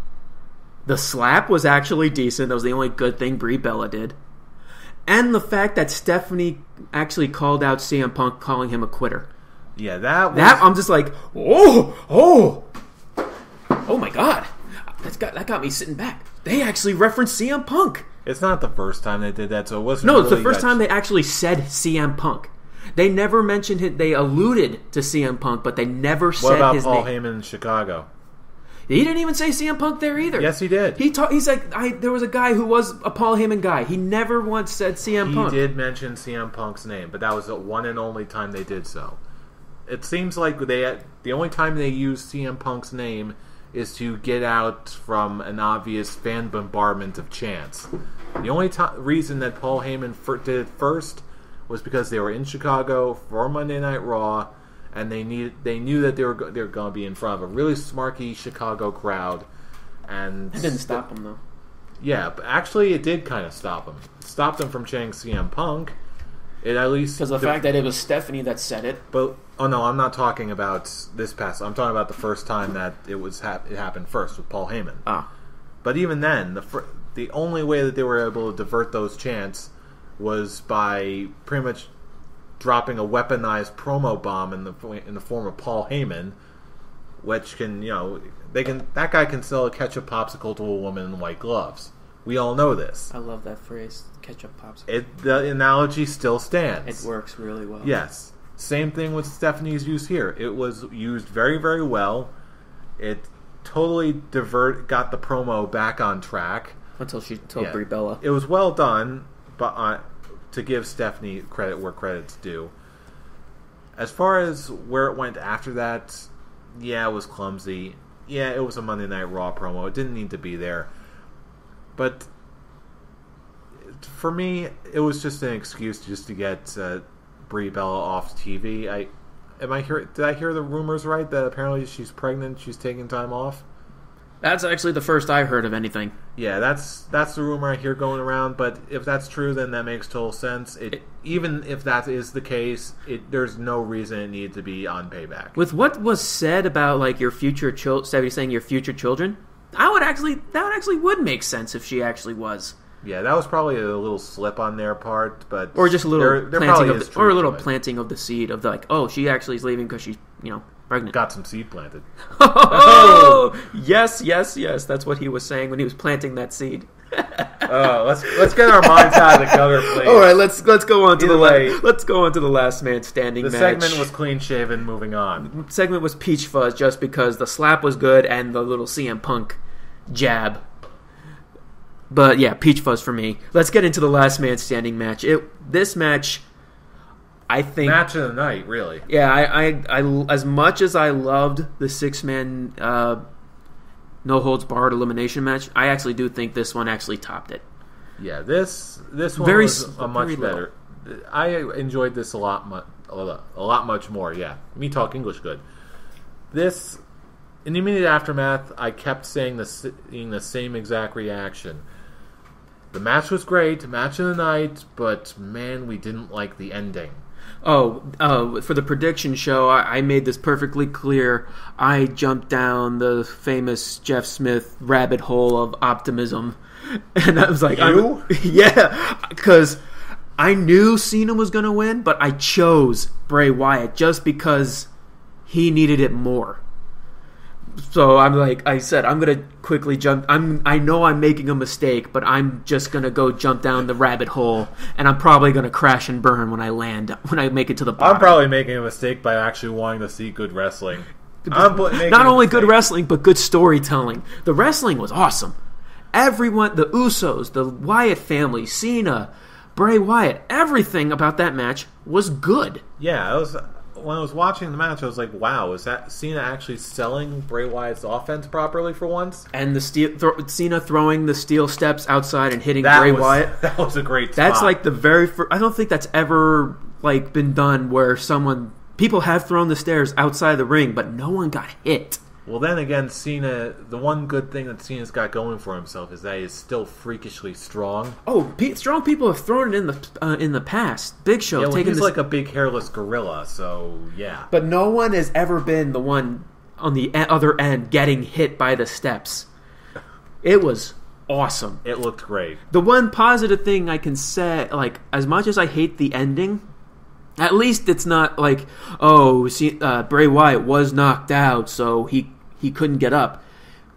The slap was actually decent. That was the only good thing Brie Bella did. And the fact that Stephanie actually called out CM Punk, calling him a quitter. Yeah, that I'm just like, oh my God, that got me sitting back. They actually referenced CM Punk. It's not the first time they did that, so it wasn't. No, it's the first time they actually said CM Punk. They never mentioned it. They alluded to CM Punk, but they never said his name. What about Paul Heyman in Chicago? He didn't even say CM Punk there either. Yes, he did. He's like, there was a guy who was a Paul Heyman guy. He never once said CM Punk. He did mention CM Punk's name, but that was the one and only time they did so. It seems like the only time they used CM Punk's name is to get out from an obvious fan bombardment of chants. The only reason that Paul Heyman did it first was because they were in Chicago for Monday Night Raw, and they knew that they were going to be in front of a really smarky Chicago crowd. And it didn't stop them, though. Yeah, but actually it did kind of stop them. It stopped them from chanting CM Punk. It at least because the fact that it was Stephanie that said it. But no, I'm not talking about this past. I'm talking about the first time that it happened first with Paul Heyman. But even then, the only way that they were able to divert those chants was by pretty much dropping a weaponized promo bomb in the form of Paul Heyman, which can that guy can sell a ketchup popsicle to a woman in white gloves. We all know this. I love that phrase, ketchup pops. The analogy still stands. It works really well. Yes. Same thing with Stephanie's use here. It was used very, very well. It totally got the promo back on track. Until she told Brie Bella. It was well done, but to give Stephanie credit where credit's due. As far as where it went after that, yeah, it was clumsy. Yeah, it was a Monday Night Raw promo. It didn't need to be there. But for me, it was just an excuse just to get Brie Bella off TV. Did I hear the rumors right that apparently she's pregnant, she's taking time off? That's actually the first I heard of anything. Yeah, that's the rumor I hear going around, but if that's true, then that makes total sense. Even if that is the case, there's no reason it needed to be on Payback. With what was said about like your future Stephanie saying your future children, that actually would make sense if she actually was. Yeah, that was probably a little slip on their part, but or just a little planting of the seed of like, oh, she actually is leaving because she's pregnant. Got some seed planted. Oh, yes, that's what he was saying when he was planting that seed. Let's get our minds out of the gutter, please. All right, let's go on to the last man standing match. The segment was clean shaven. Moving on. The segment was peach fuzz just because the slap was good and the little CM Punk jab. But yeah, peach fuzz for me. Let's get into the last man standing match. This match, I think, match of the night, really. Yeah, I as much as I loved the 6-man no holds barred elimination match, I actually do think this one actually topped it. Yeah, this one was a much better. I enjoyed this a lot much more. Yeah, me talk English good. This, in the immediate aftermath, I kept saying the same exact reaction. The match was great, match of the night, but man, we didn't like the ending. For the prediction show, I made this perfectly clear. I jumped down the famous Jeff Smith rabbit hole of optimism. And I was like, yeah, because I knew Cena was going to win, but I chose Bray Wyatt just because he needed it more. So I'm like, I said, I'm going to quickly jump. I know I'm making a mistake, but I'm just going to go jump down the rabbit hole, and I'm probably going to crash and burn when I make it to the bottom. I'm probably making a mistake by actually wanting to see good wrestling. Not only good wrestling, but good storytelling. The wrestling was awesome. Everyone, the Usos, the Wyatt family, Cena, Bray Wyatt, everything about that match was good. Yeah, when I was watching the match, I was like, wow, is that Cena actually selling Bray Wyatt's offense properly for once? And the Cena throwing the steel steps outside and hitting Bray Wyatt. That was a great spot. That's like the very first... I don't think that's ever been done where people have thrown the stairs outside the ring, but no one got hit. Well, then again, Cena, the one good thing that Cena's got going for himself is that he is still freakishly strong. Oh, strong people have thrown it in the past. Big Show. Yeah, he's like a big hairless gorilla, so yeah. But no one has ever been the one on the other end getting hit by the steps. It was awesome. It looked great. The one positive thing I can say, as much as I hate the ending, at least it's not like, Bray Wyatt was knocked out, so he couldn't get up.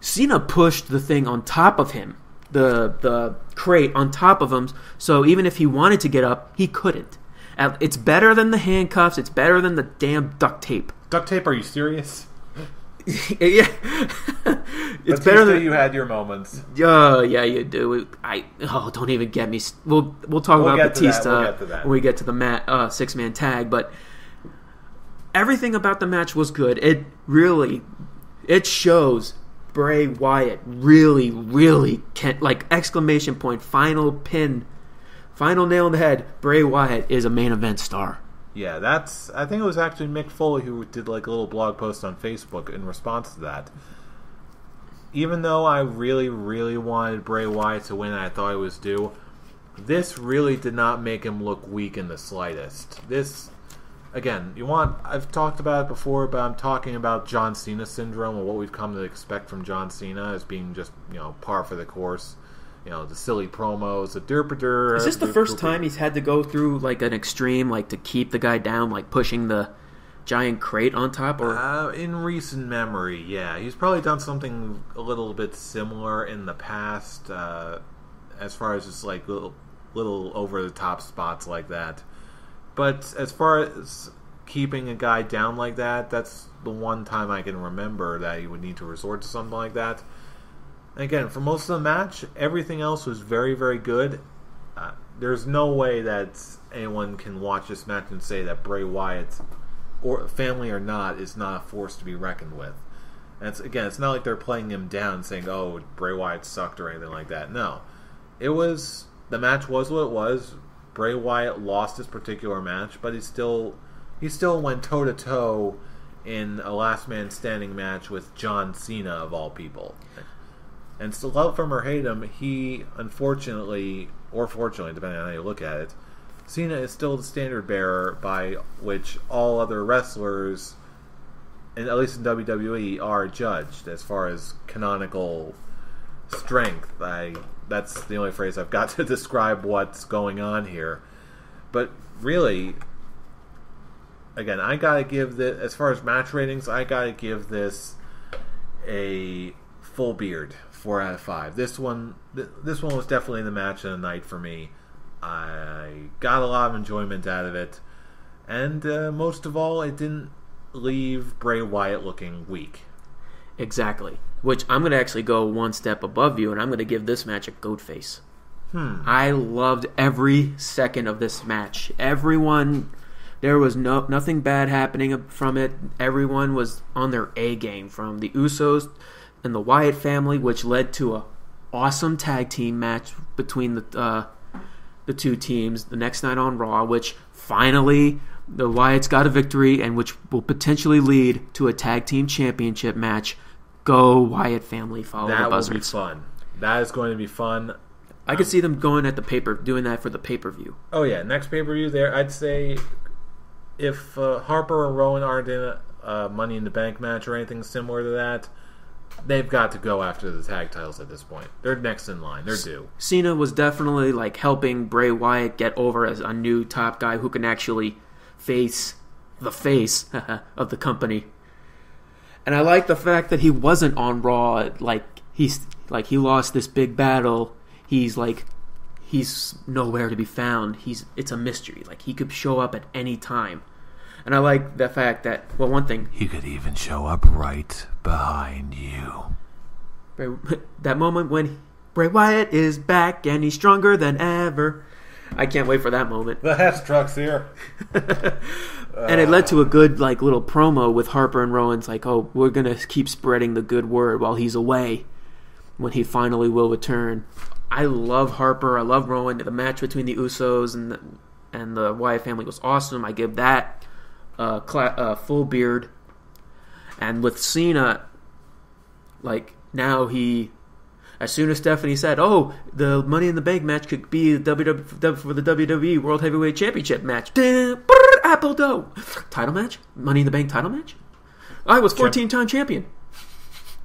Cena pushed the thing on top of him, the crate on top of him, so even if he wanted to get up, he couldn't. It's better than the handcuffs. It's better than the damn duct tape. Duct tape? Are you serious? Yeah. It's better than you had your moments. Yeah, you do. Don't even get me. We'll talk about Batista when we get to the 6-man tag. But everything about the match was good. It shows Bray Wyatt really, really can, exclamation point, final pin, final nail in the head. Bray Wyatt is a main event star. Yeah, I think it was actually Mick Foley who did a little blog post on Facebook in response to that. Even though I really, really wanted Bray Wyatt to win and I thought he was due, this really did not make him look weak in the slightest. This, again, I've talked about it before, but I'm talking about John Cena syndrome and what we've come to expect from John Cena as being just, par for the course. The silly promos, the derp-a-der. Is this the first time he's had to go through, an extreme, to keep the guy down, pushing the giant crate on top? Or in recent memory, yeah. He's probably done something a little bit similar in the past. as far as just like little over the top spots like that. But as far as keeping a guy down like that, that's the one time I can remember that you would need to resort to something like that. And again, for most of the match, everything else was very, very good. There's no way that anyone can watch this match and say that Bray Wyatt, or family or not, is not a force to be reckoned with. And it's not like they're playing him down saying, oh, Bray Wyatt sucked or anything like that. No. The match was what it was. Bray Wyatt lost this particular match, but he still went toe-to-toe in a last man standing match with John Cena, of all people. And so, love him or hate him, he, unfortunately, or fortunately, depending on how you look at it, Cena is still the standard bearer by which all other wrestlers, and at least in WWE, are judged as far as canonical strength. That's the only phrase I've got to describe what's going on here. But really, again, I gotta give this, as far as match ratings, I gotta give this a full beard, 4 out of 5. This one was definitely the match of the night for me. I got a lot of enjoyment out of it, and most of all, it didn't leave Bray Wyatt looking weak. Exactly. Which I'm going to actually go one step above you, and I'm going to give this match a goat face. I loved every second of this match. Everyone, there was nothing bad happening from it. Everyone was on their A game, from the Usos and the Wyatt family, which led to a awesome tag team match between the two teams the next night on Raw, which finally the Wyatts got a victory, and which will potentially lead to a tag team championship match. Go Wyatt family, follow the buzzards. That will be fun. That is going to be fun. I could see them going at doing that for the pay-per-view. Oh yeah, next pay-per-view there. I'd say if Harper or Rowan aren't in a Money in the Bank match or anything similar to that, they've got to go after the tag titles at this point. They're next in line. They're due. Cena was definitely like helping Bray Wyatt get over as a new top guy who can actually face the face of the company. And I like the fact that he wasn't on Raw. He lost this big battle. He's nowhere to be found. It's a mystery. Like, he could show up at any time. And I like the fact that, well, one thing, he could even show up right behind you. That moment when Bray Wyatt is back and he's stronger than ever. I can't wait for that moment. The Hess truck's here. And it led to a good little promo with Harper and Rowan's like, oh, we're going to keep spreading the good word while he's away when he finally will return. I love Harper. I love Rowan. The match between the Usos and the Wyatt family was awesome. I give that full beard. And with Cena, now as soon as Stephanie said, oh, the Money in the Bank match could be for the WWE World Heavyweight Championship match. Apple dough. Title match? Money in the Bank title match? I was 14-time champion.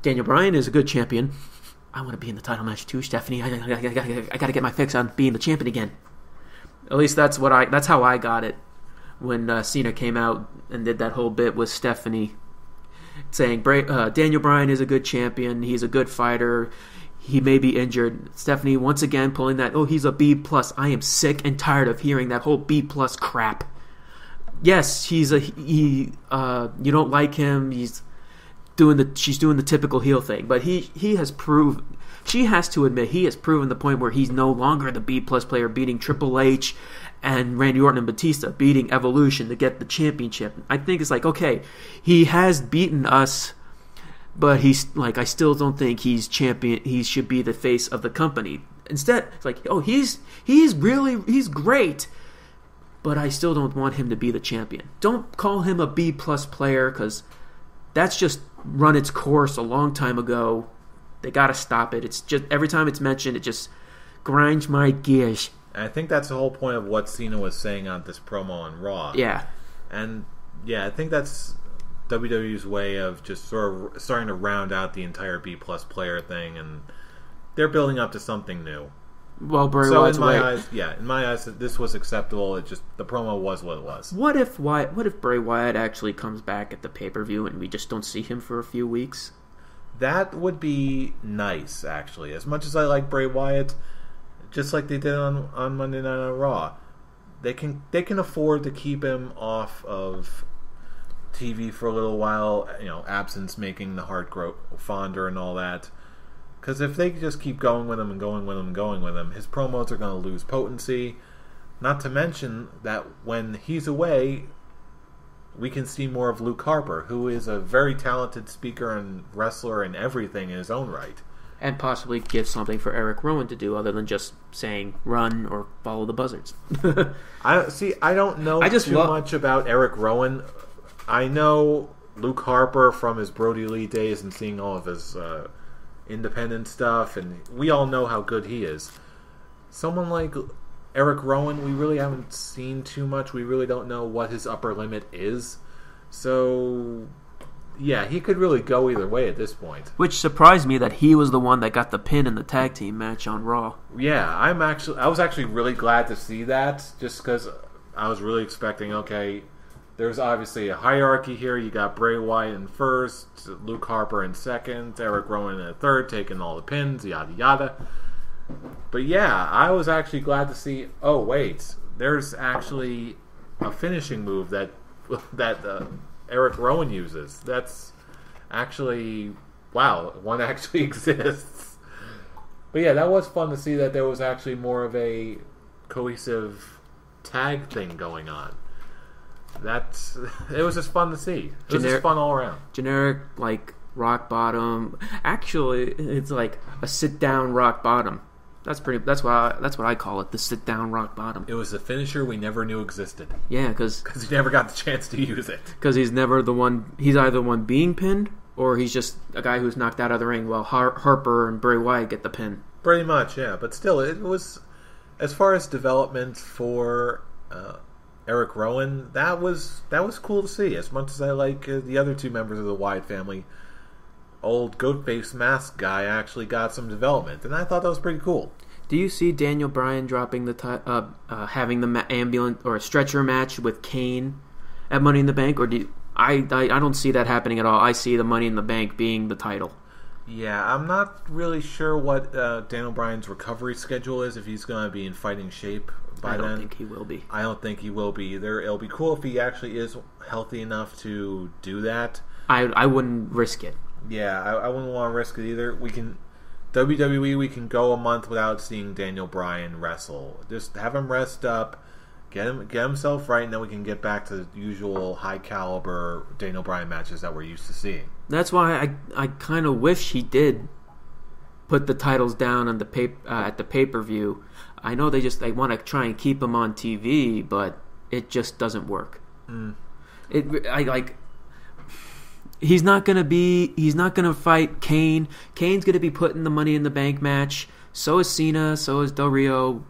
Daniel Bryan is a good champion. I want to be in the title match too, Stephanie. I got to get my fix on being the champion again. At least that's how I got it when Cena came out and did that whole bit with Stephanie saying Daniel Bryan is a good champion. He's a good fighter. He may be injured. Stephanie once again pulling that, oh, he's a B+. I am sick and tired of hearing that whole B+ crap. Yes, you don't like him. She's doing the typical heel thing, but he has proved. She has to admit he has proven the point where he's no longer the B+ player, beating Triple H and Randy Orton and Batista, beating Evolution to get the championship. I think it's okay, he has beaten us, but he's I still don't think he's champion. He should be the face of the company. Instead, it's oh, he's great, but I still don't want him to be the champion. Don't call him a B+ player, because that's just run its course a long time ago. They got to stop it. It's just every time it's mentioned, it just grinds my gears. And I think that's the whole point of what Cena was saying on this promo on Raw. Yeah. And yeah, I think that's WWE's way of just sort of starting to round out the entire B+ player thing, and they're building up to something new. Well, Bray Wyatt's in my eyes, this was acceptable. It just, the promo was what it was. What if Bray Wyatt actually comes back at the pay-per-view and we just don't see him for a few weeks? That would be nice, actually. As much as I like Bray Wyatt, just like they did on Monday Night on Raw. They can afford to keep him off of TV for a little while. Absence making the heart grow fonder and all that. Because if they just keep going with him and going with him and going with him, his promos are going to lose potency. Not to mention that when he's away, we can see more of Luke Harper, who is a very talented speaker and wrestler and everything in his own right. And possibly give something for Eric Rowan to do other than just saying run or follow the buzzards. I don't know too much about Eric Rowan. I know Luke Harper from his Brody Lee days and seeing all of his independent stuff, and we all know how good he is. Someone like Eric Rowan, we really haven't seen too much. We really don't know what his upper limit is. So, yeah, he could really go either way at this point. Which surprised me that he was the one that got the pin in the tag team match on Raw. Yeah, I was actually really glad to see that, just because I was really expecting, okay, there's obviously a hierarchy here. You got Bray Wyatt in first, Luke Harper in second, Eric Rowan in third, taking all the pins, yada yada. But yeah, I was actually glad to see, oh wait, there's actually a finishing move that Eric Rowan uses. That's actually, wow, one actually exists. But yeah, that was fun to see that there was actually more of a cohesive tag thing going on. It was just fun to see. It was just fun all around. Generic, like, rock bottom. Actually, it's like a sit-down rock bottom. That's what I call it, the sit-down rock bottom. It was a finisher we never knew existed. Yeah, because he never got the chance to use it. Because he's never the one. He's either the one being pinned, or he's just a guy who's knocked out of the ring. While Harper and Bray Wyatt get the pin. Pretty much, yeah. But still, it was, as far as development for Eric Rowan, that was cool to see. As much as I like the other two members of the Wyatt family, old goat-faced mask guy actually got some development, and I thought that was pretty cool. Do you see Daniel Bryan dropping having the ambulance or a stretcher match with Kane at Money in the Bank, or I don't see that happening at all. I see the Money in the Bank being the title. Yeah, I'm not really sure what Daniel Bryan's recovery schedule is, if he's going to be in fighting shape by then. I don't think he will be. I don't think he will be either. It'll be cool if he actually is healthy enough to do that. I wouldn't risk it. Yeah, I wouldn't want to risk it either. WWE, we can go a month without seeing Daniel Bryan wrestle. Just have him rest up, get himself right, and then we can get back to the usual high caliber Daniel Bryan matches that we're used to seeing. That's why I kind of wish he did put the titles down on the at the pay-per-view. I know they want to try and keep him on TV, but it just doesn't work. He's not gonna fight Kane. Kane's gonna be put in the Money in the Bank match. So is Cena. So is Del Rio.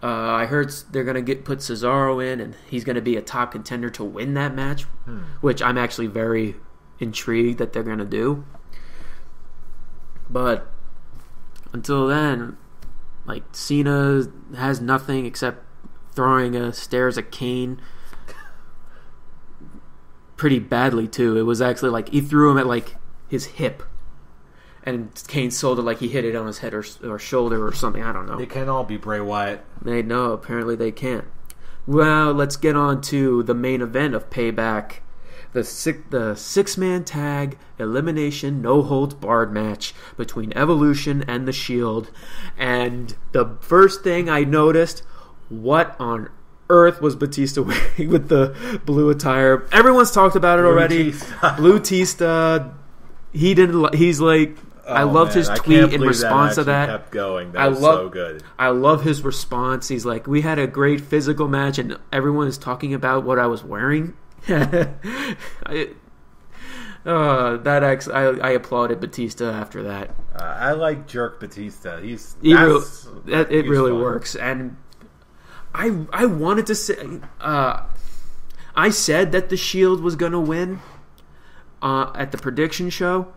I heard they're gonna put Cesaro in, and he's gonna be a top contender to win that match, which I'm actually very intrigued that they're gonna do. But until then, like, Cena has nothing except throwing stares at Kane. Pretty badly too. It was actually like he threw him at like his hip, and Kane sold it like he hit it on his head or shoulder or something. I don't know. They can't all be Bray Wyatt. No, apparently they can't. Well, let's get on to the main event of Payback, the six-man tag elimination no holds barred match between Evolution and the Shield. And the first thing I noticed, what on earth was Batista wearing with the blue attire? Everyone's talked about it already. Blue Tista. He's like, I loved his tweet in response to that. Kept going. That was so good. I love his response. He's like, we had a great physical match, and everyone is talking about what I was wearing. I applauded Batista after that. I like Jerk Batista. It really works, and I wanted to say, I said that the Shield was going to win at the prediction show,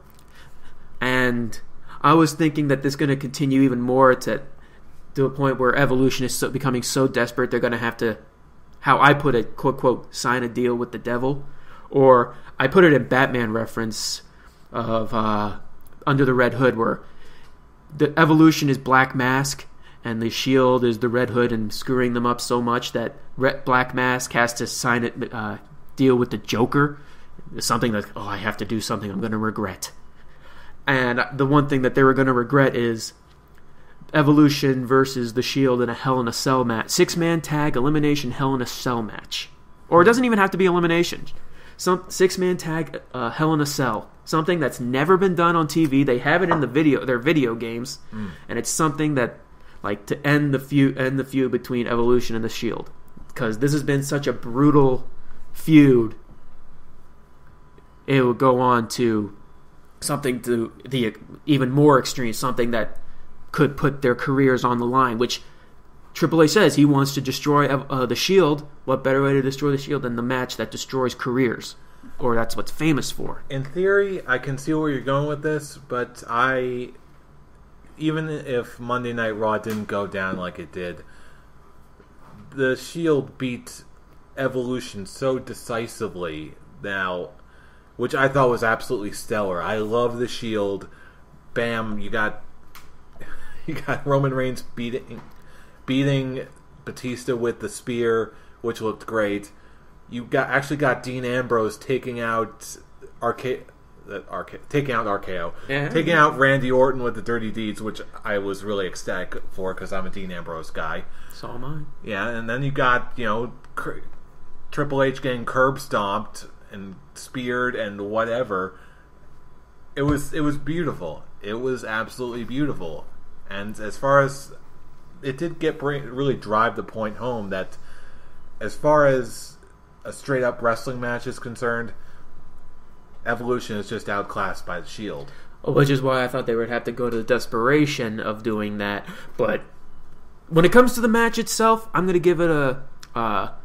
and I was thinking that this is going to continue even more to a point where Evolution is becoming so desperate they're going to have to, how I put it, quote, quote, sign a deal with the devil. Or I put it in Batman reference of Under the Red Hood, where the Evolution is Black Mask and the Shield is the Red Hood and screwing them up so much that Black Mask has to sign it, deal with the Joker. It's something that, I have to do something I'm going to regret. And the one thing that they were going to regret is Evolution versus the Shield in a Hell in a Cell match. 6-man tag elimination Hell in a Cell match. Or it doesn't even have to be elimination. Some 6-man tag Hell in a Cell. Something that's never been done on TV. They have it in their video games. And it's something that, like, to end the feud between Evolution and the Shield. Because this has been such a brutal feud. It would go on to something to the even more extreme, something that could put their careers on the line, which Triple H says he wants to destroy the Shield. What better way to destroy the Shield than the match that destroys careers? Or that's what's famous for. In theory, I can see where you're going with this, but even if Monday Night Raw didn't go down like it did, the Shield beat Evolution so decisively now, which I thought was absolutely stellar. I love the Shield. Bam, you got Roman Reigns beating Batista with the spear, which looked great. You actually got Dean Ambrose taking out RKO, taking out Randy Orton with the Dirty Deeds, which I was really ecstatic for because I'm a Dean Ambrose guy. So am I. Yeah, and then you got Triple H getting curb stomped and speared and whatever. It was beautiful. It was absolutely beautiful. And as far as it did really drive the point home that as far as a straight up wrestling match is concerned, Evolution is just outclassed by the Shield. Which is why I thought they would have to go to the desperation of doing that. But when it comes to the match itself, I'm going to give it a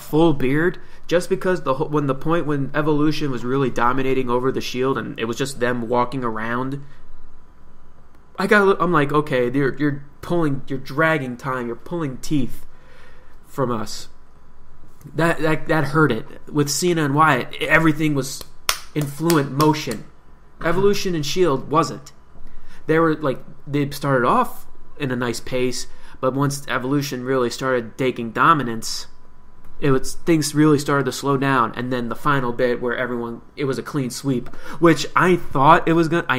full beard, just because when Evolution was really dominating over the Shield and it was just them walking around, I'm like, okay, you're dragging time, you're pulling teeth from us. That hurt it. With Cena and Wyatt, everything was in fluent motion. Evolution and Shield wasn't. They started off in a nice pace, but once Evolution really started taking dominance, things really started to slow down. And then the final bit where it was a clean sweep, which I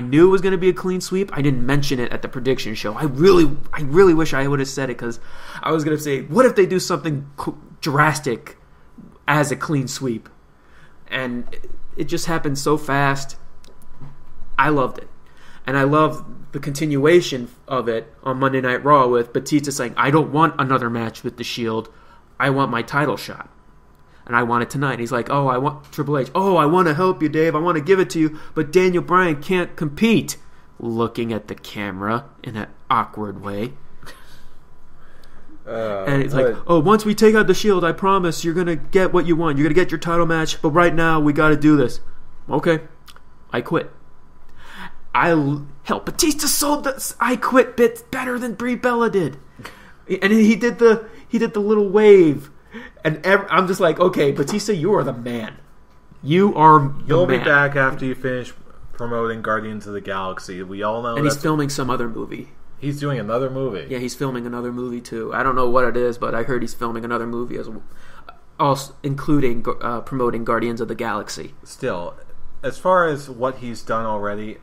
knew it was gonna be a clean sweep. I didn't mention it at the prediction show. I really wish I would have said it, because I was gonna say, what if they do something drastic as a clean sweep? And it just happened so fast. I loved it. And I love the continuation of it on Monday Night Raw with Batista saying, I don't want another match with the Shield. I want my title shot. And I want it tonight. And he's like, I want Triple H. I want to help you, Dave. I want to give it to you. But Daniel Bryan can't compete. Looking at the camera in an awkward way. And it's like, once we take out the Shield, I promise you're going to get what you want. You're going to get your title match. But right now, we got to do this. Okay. I quit. Batista sold the I quit bit better than Brie Bella did. And he did the little wave. And I'm just like, okay, Batista, you are the man. You'll be back after you finish promoting Guardians of the Galaxy. We all know. And he's filming some other movie. He's doing another movie. Yeah, he's filming another movie too. I don't know what it is, but I heard he's filming another movie as well, also including promoting Guardians of the Galaxy. Still, as far as what he's done already,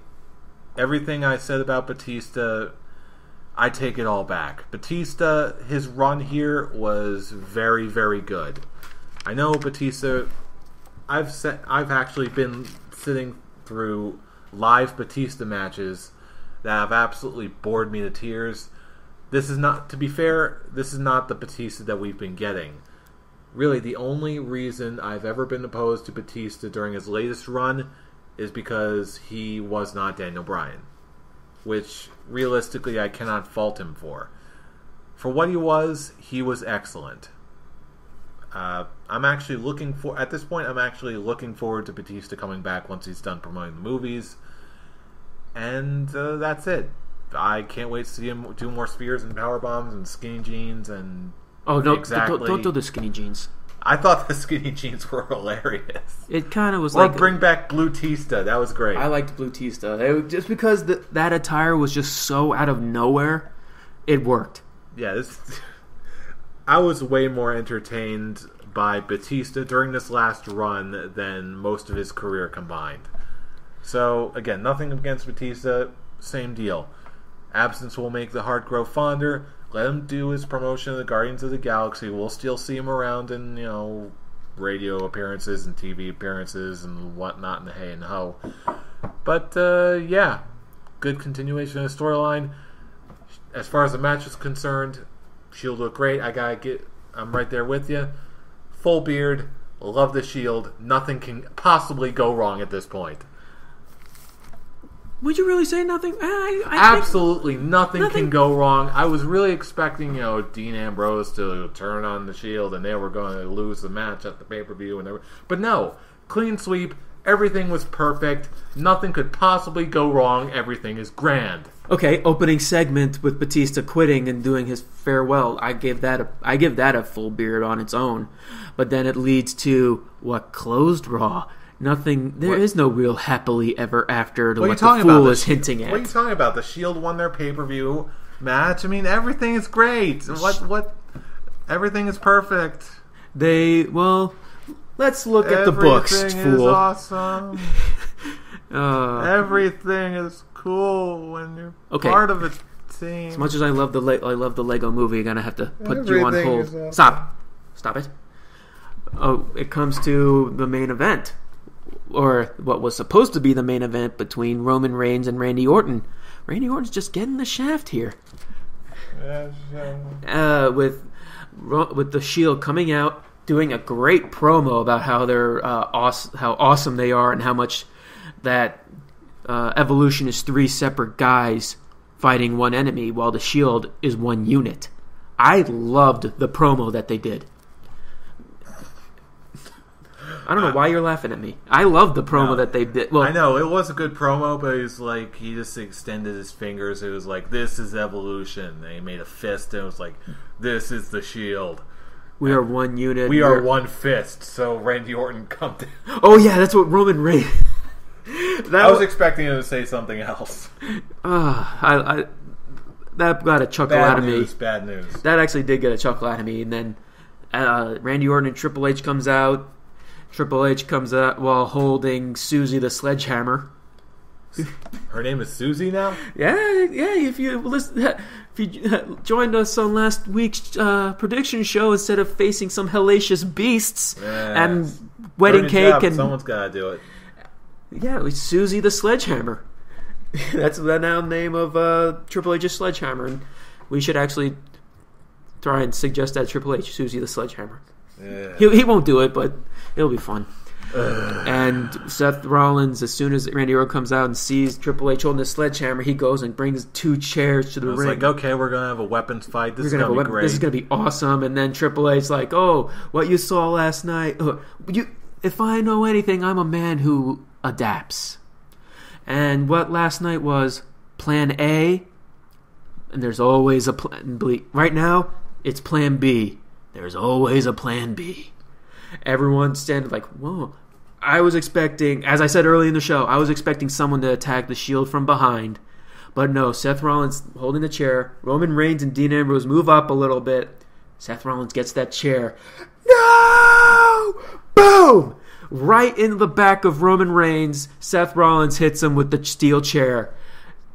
everything I said about Batista, I take it all back. Batista, his run here was very, very good. I know Batista. I've actually been sitting through live Batista matches that have absolutely bored me to tears. This is not, to be fair, this is not the Batista that we've been getting. Really, the only reason I've ever been opposed to Batista during his latest run is because he was not Daniel Bryan, which realistically I cannot fault him for. For what he was excellent. At this point, I'm actually looking forward to Batista coming back once he's done promoting the movies. And that's it. I can't wait to see him do more spears and power bombs and skinny jeans and no, don't do the skinny jeans. I thought the skinny jeans were hilarious. It kind of was or bring back Blue Tista. That was great. I liked Blue Tista. Just because that attire was just so out of nowhere, it worked. I was way more entertained by Batista during this last run than most of his career combined. So, again, nothing against Batista, same deal. Absence will make the heart grow fonder. Let him do his promotion of the Guardians of the Galaxy. We'll still see him around in, radio appearances and TV appearances and whatnot and the hey and ho. But, good continuation of the storyline. As far as the match is concerned, Shield looked great. I'm right there with you. Full beard, love the Shield. Nothing can possibly go wrong at this point. Would you really say nothing? Absolutely nothing can go wrong. I was really expecting, Dean Ambrose to turn on the Shield and they were going to lose the match at the pay-per-view. But no, clean sweep. Everything was perfect. Nothing could possibly go wrong. Everything is grand. Okay, opening segment with Batista quitting and doing his farewell. I give that a full beard on its own. But then it leads to what closed Raw. Nothing. There is no real happily ever after to what the fool is hinting at. What are you talking about? The Shield won their pay-per-view match. I mean, everything is great. What? Everything is perfect. Let's look at the books, fool. Everything is awesome. Everything is cool when you're part of a team. As much as I love the Lego Movie, I'm gonna have to put you on hold. Awesome. Stop it. Oh, it comes to the main event. Or what was supposed to be the main event between Roman Reigns and Randy Orton. Randy Orton's just getting the shaft here. With the Shield coming out, doing a great promo about how they're how awesome they are and how much that Evolution is 3 separate guys fighting one enemy while the Shield is one unit. I loved the promo that they did. I don't know why you're laughing at me. I love the promo that they did. Well, I know it was a good promo, but it was like he just extended his fingers. It was like, "This is Evolution." And he made a fist, and it was like, "This is the Shield. We are one unit. We are one fist." So Randy Orton come to. Oh yeah, that's what Roman Reigns. I was expecting him to say something else. That got a chuckle out of me. Bad news. That actually did get a chuckle out of me, and then Randy Orton and Triple H comes out. Triple H comes out while holding Susie the Sledgehammer. Her name is Susie now? Yeah. If you joined us on last week's prediction show, instead of facing some hellacious beasts and wedding cake, and someone's got to do it. Yeah, it's Susie the Sledgehammer. That's the now name of Triple H's Sledgehammer, and we should actually try and suggest that Triple H, Susie the Sledgehammer. Yeah. He won't do it, but it'll be fun. And Seth Rollins, as soon as Randy Orton comes out and sees Triple H holding the sledgehammer, he goes and brings 2 chairs to the ring. It's like, okay, we're going to have a weapons fight. This is going to be great. This is going to be awesome. And then Triple H's like, oh, what you saw last night. If I know anything, I'm a man who adapts. And what last night was plan A, and there's always a plan B. Right now, it's plan B. There's always a plan B. Everyone's standing like, whoa. I was expecting, as I said early in the show, I was expecting someone to attack the Shield from behind. But no, Seth Rollins holding the chair. Roman Reigns and Dean Ambrose move up a little bit. Seth Rollins gets that chair. No! Boom! Right in the back of Roman Reigns, Seth Rollins hits him with the steel chair.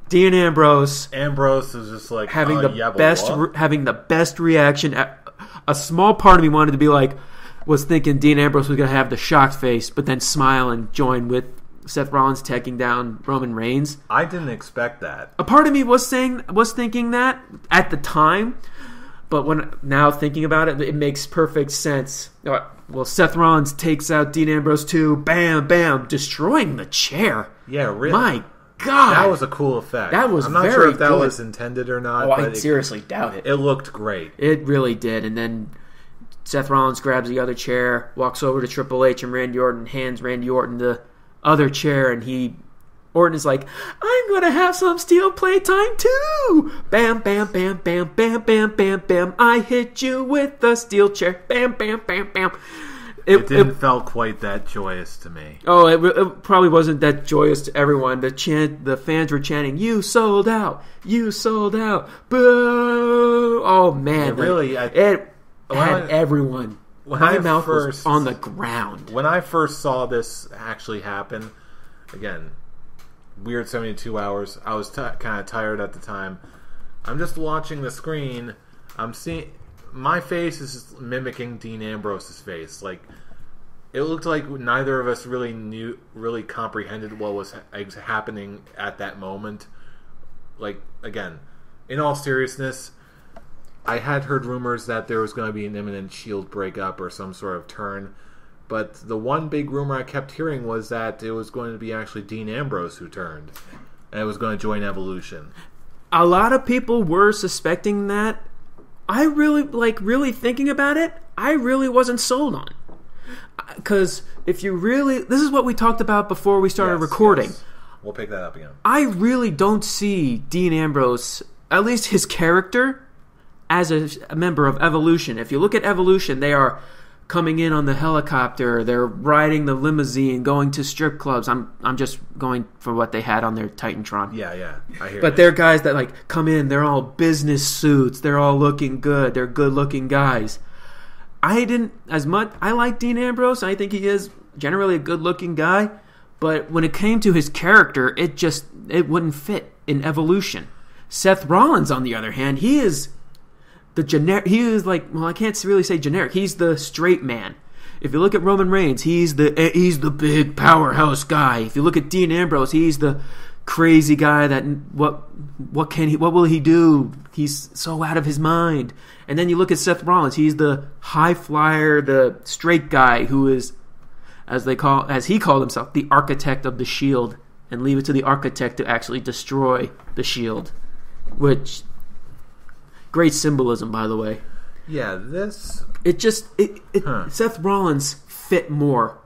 Dean Ambrose is just like having the best reaction. A small part of me wanted to be like, was thinking Dean Ambrose was going to have the shocked face, but then smile and join with Seth Rollins taking down Roman Reigns. I didn't expect that. A part of me was thinking that at the time, but now thinking about it, it makes perfect sense. Well, Seth Rollins takes out Dean Ambrose too. Bam, bam, destroying the chair. Yeah, really. My God, that was a cool effect. That was I'm not sure if that was intended or not. Oh, I seriously doubt it. It looked great. It really did. And then Seth Rollins grabs the other chair, walks over to Triple H and Randy Orton, hands Randy Orton the other chair, and Orton is like, I'm going to have some steel play time too. Bam, bam, bam, bam, bam, bam, bam, bam. I hit you with the steel chair. Bam, bam, bam, bam. it didn't felt quite that joyous to me. Oh, it probably wasn't that joyous to everyone. The fans were chanting, "You sold out! You sold out! Boo!" Oh man, it had everyone. My mouth was on the ground. When I first saw this actually happen, again, weird 72 hours. I was kind of tired at the time. I'm just watching the screen. I'm seeing my face is mimicking Dean Ambrose's face. Like, it looked like neither of us really comprehended what was happening at that moment. Like, again, in all seriousness, I had heard rumors that there was going to be an imminent Shield breakup or some sort of turn, but the one big rumor I kept hearing was that it was going to be actually Dean Ambrose who turned, and it was going to join Evolution. A lot of people were suspecting that. I really thinking about it, I really wasn't sold on. Because if you really... This is what we talked about before we started recording. Yes. We'll pick that up again. I really don't see Dean Ambrose, at least his character, as a member of Evolution. If you look at Evolution, they are coming in on the helicopter, they're riding the limousine, going to strip clubs. I'm just going for what they had on their Titantron. Yeah, I hear. But they're guys that like come in, they're all business suits, they're all looking good, they're good-looking guys. I like Dean Ambrose. I think he is generally a good-looking guy, but when it came to his character, it wouldn't fit in Evolution. Seth Rollins, on the other hand, he is the generic. He is like, well, I can't really say generic. He's the straight man. If you look at Roman Reigns, he's the big powerhouse guy. If you look at Dean Ambrose, he's the crazy guy that what will he do? He's so out of his mind. And then you look at Seth Rollins, he's the high flyer, the straight guy who is, as he called himself, the architect of the Shield, and leave it to the architect to actually destroy the Shield. Which, great symbolism, by the way. Yeah, Seth Rollins fit more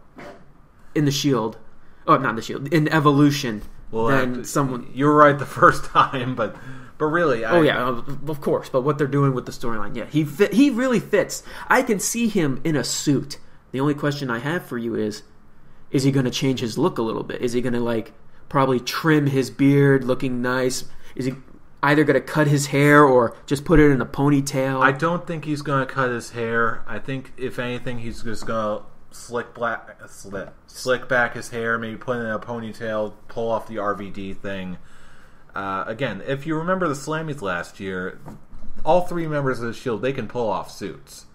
in the Shield. Oh, not the Shield, in Evolution than someone. You were right the first time, but really, of course. But what they're doing with the storyline, he really fits. I can see him in a suit. The only question I have for you is he going to change his look a little bit? Is he going to probably trim his beard, looking nice? Is he either going to cut his hair or just put it in a ponytail? I don't think he's going to cut his hair. I think, if anything, he's just going to slick back his hair, maybe put it in a ponytail, pull off the RVD thing. Again, if you remember the Slammies last year, all three members of the Shield, they can pull off suits.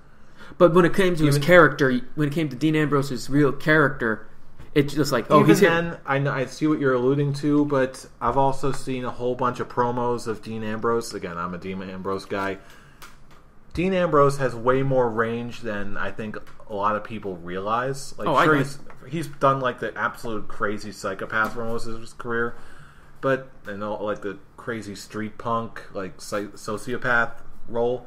But when it came to his character, when it came to Dean Ambrose's real character, it's just like, I see what you're alluding to, but I've also seen a whole bunch of promos of Dean Ambrose. Again, I'm a Dean Ambrose guy. Dean Ambrose has way more range than I think a lot of people realize. He's done the absolute crazy psychopath for most of his career, but the crazy street punk, sociopath role.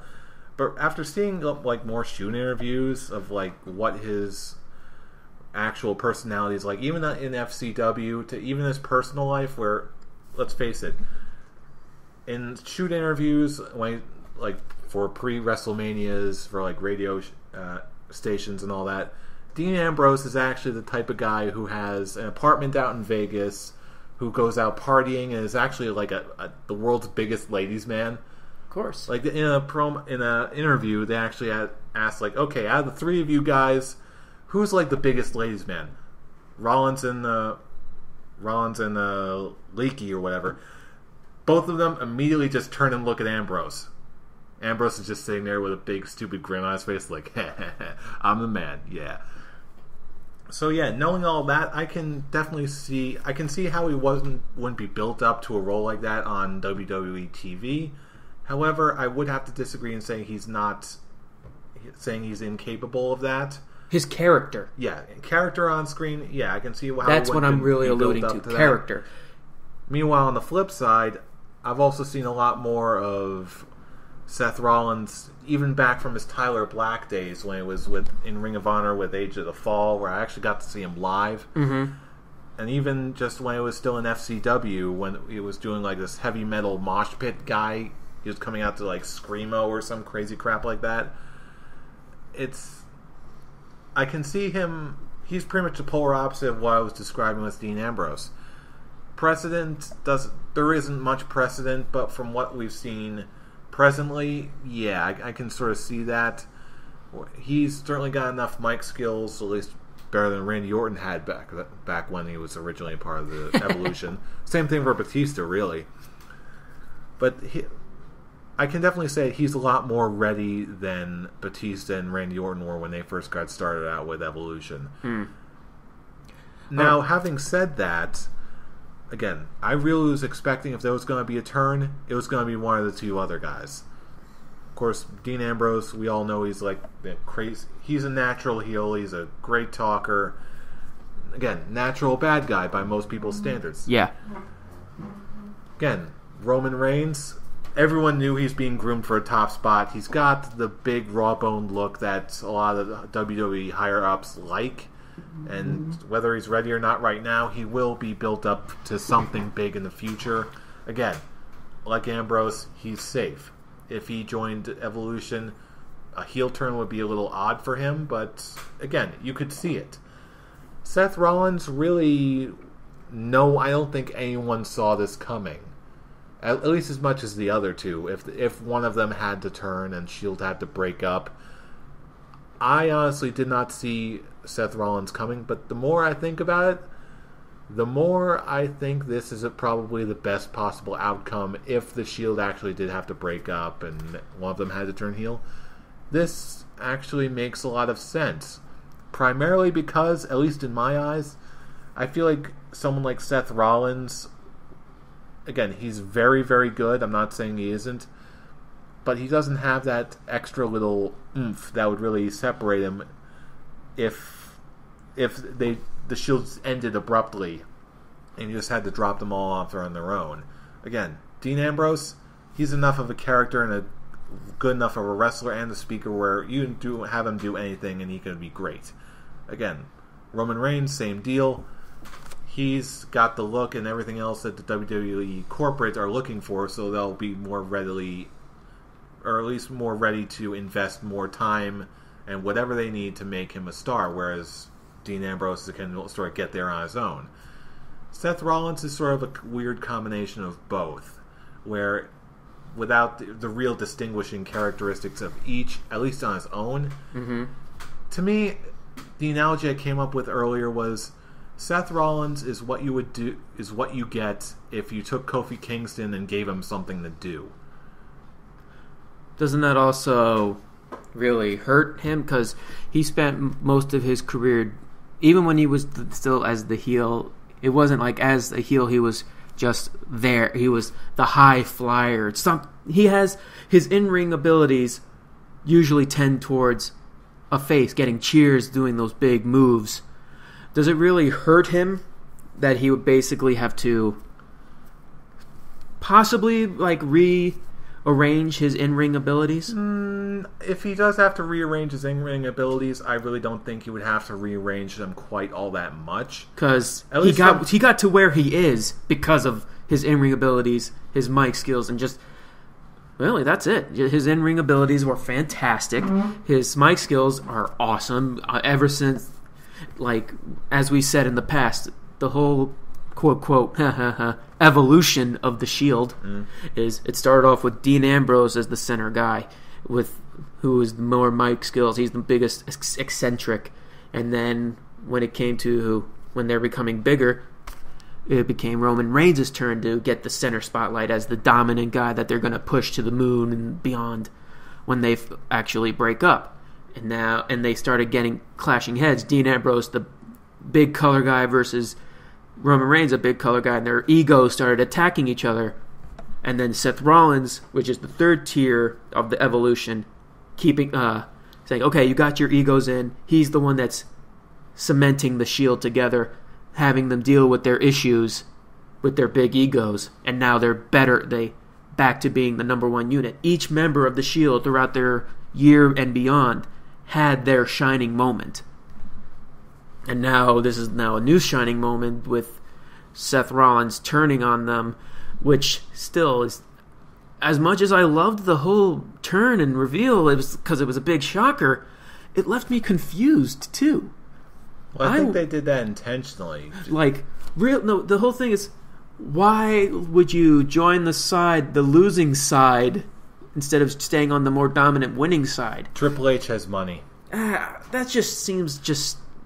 But after seeing more shoot interviews of what his actual personality is like, even in FCW, to even his personal life, where, let's face it, in shoot interviews, for pre-WrestleManias, for radio stations and all that, Dean Ambrose is actually the type of guy who has an apartment out in Vegas, who goes out partying, and is actually the world's biggest ladies' man. Of course. In a interview, they actually asked, okay, out of the three of you guys, who's the biggest ladies' man? Rollins and Leakey or whatever. Both of them immediately just turn and look at Ambrose. Ambrose is just sitting there with a big stupid grin on his face, I'm the man, yeah. So yeah, knowing all that, I can definitely see how he wouldn't be built up to a role like that on WWE TV. However, I would have to disagree in saying he's incapable of that. His character. Yeah, character on screen, yeah, I can see how that's what I'm really alluding to, character. Meanwhile, on the flip side, I've also seen a lot more of Seth Rollins, even back from his Tyler Black days when he was in Ring of Honor with Age of the Fall, where I actually got to see him live. Mm-hmm. And even just when he was still in FCW, when he was doing this heavy metal mosh pit guy, he was coming out to Screamo or some crazy crap like that. I can see him. He's pretty much the polar opposite of what I was describing with Dean Ambrose. There isn't much precedent, but from what we've seen presently, yeah, I can sort of see that. He's certainly got enough mic skills, at least better than Randy Orton had back when he was originally part of the Evolution. Same thing for Batista, really. But I can definitely say he's a lot more ready than Batista and Randy Orton were when they first got started out with Evolution. Now, having said that, again, I really was expecting if there was going to be a turn, it was going to be one of the two other guys. Of course, Dean Ambrose, we all know he's like crazy. He's a natural heel. He's a great talker. Again, natural bad guy by most people's standards. Yeah. Again, Roman Reigns, everyone knew he's being groomed for a top spot. He's got the big raw-boned look that a lot of the WWE higher-ups like. And whether he's ready or not right now, he will be built up to something big in the future. Again, like Ambrose, he's safe. If he joined Evolution, a heel turn would be a little odd for him, but again, you could see it. Seth Rollins, really, no, I don't think anyone saw this coming. At least as much as the other two. If one of them had to turn and Shield had to break up, I honestly did not see Seth Rollins coming, but the more I think about it, the more I think this is probably the best possible outcome if the Shield actually did have to break up and one of them had to turn heel. This actually makes a lot of sense. Primarily because, at least in my eyes, I feel like someone like Seth Rollins, again, he's very, very good. I'm not saying he isn't. But he doesn't have that extra little oomph that would really separate him if the Shields ended abruptly and you just had to drop them all off there on their own. Again, Dean Ambrose, he's enough of a character and a good enough of a wrestler and a speaker where you can have him do anything and he can be great. Again, Roman Reigns, same deal. He's got the look and everything else that the WWE corporates are looking for, so they'll be more readily, or at least more ready to invest more time and whatever they need to make him a star, whereas Dean Ambrose can sort of get there on his own. Seth Rollins is sort of a weird combination of both, where without the real distinguishing characteristics of each, at least on his own. To me, the analogy I came up with earlier was Seth Rollins is what you would do, is what you get if you took Kofi Kingston and gave him something to do. Doesn't that also really hurt him? Because he spent most of his career, even when he was still as the heel, it wasn't like as a heel he was just there. He was the high flyer. He has his in-ring abilities usually tend towards a face, getting cheers, doing those big moves. Does it really hurt him that he would basically have to possibly like rearrange his in-ring abilities? If he does have to rearrange his in-ring abilities, I really don't think he would have to rearrange them quite all that much. Because he got to where he is because of his in-ring abilities, his mic skills, and just really that's it. His in-ring abilities were fantastic. His mic skills are awesome. Ever since, like as we said in the past, the whole quote evolution of the Shield is it started off with Dean Ambrose as the center guy, who is more mic skills. He's the biggest eccentric, and then when they're becoming bigger, it became Roman Reigns' turn to get the center spotlight as the dominant guy that they're going to push to the moon and beyond when they actually break up. And they started getting clashing heads. Dean Ambrose, the big color guy, versus Roman Reigns, a big color guy, and their egos started attacking each other. And then Seth Rollins, which is the third tier of the evolution, saying, okay, you got your egos in. He's the one that's cementing the Shield together, having them deal with their issues with their big egos. And now they're back to being the number one unit. Each member of the Shield throughout their year and beyond had their shining moment. And now this is a new shining moment with Seth Rollins turning on them, which still is, as much as I loved the whole turn and reveal, it was because it was a big shocker. it left me confused too. Well, I think they did that intentionally. The whole thing is, why would you join the losing side, instead of staying on the more dominant winning side? Triple H has money. That just seems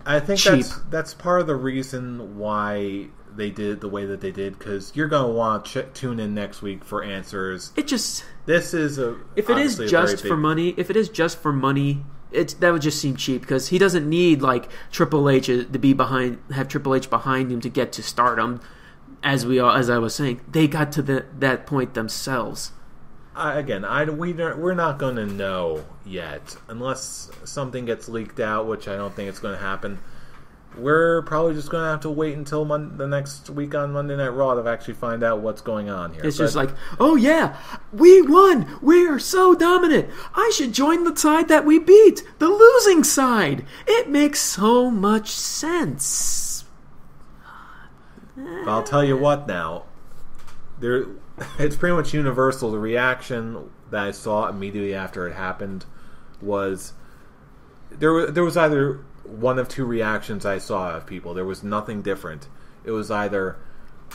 I think cheap. that's part of the reason why they did it the way that they did, because you're going to want to tune in next week for answers. If it is just for money, that would just seem cheap, because he doesn't need Triple H to have Triple H behind him to get to Stardom. As I was saying, they got to that point themselves. We're not going to know yet unless something gets leaked out, which I don't think it's going to happen. We're probably just going to have to wait until the next week on Monday Night Raw to actually find out what's going on here. It's just oh yeah, we won! We are so dominant! I should join the side that we beat! The losing side! It makes so much sense. But I'll tell you what now. It's pretty much universal. The reaction that I saw immediately after it happened was... There was either one of two reactions I saw of people. There was nothing different. It was either,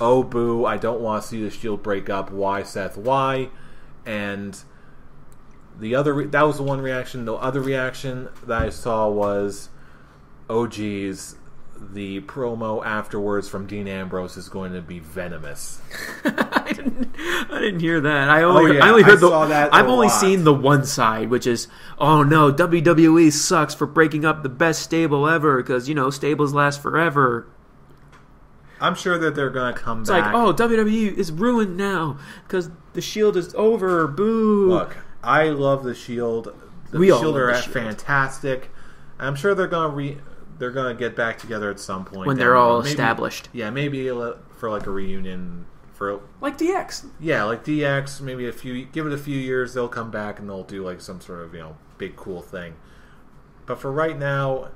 oh boo, I don't want to see the Shield break up. Why, Seth? Why? And that was the one reaction. The other reaction that I saw was, oh geez, the promo afterwards from Dean Ambrose is going to be venomous. I didn't hear that. I only heard I've only seen the one side, which is, oh no, WWE sucks for breaking up the best stable ever, because stables last forever. I'm sure that they're going to come back. It's oh, WWE is ruined now because the Shield is over. Boo. Look, I love the Shield. The Shield are fantastic. I'm sure they're going to get back together at some point when they're all established. Yeah, maybe for a reunion for DX. Yeah, DX. Maybe give it a few years, they'll come back and they'll do some sort of big cool thing. But for right now,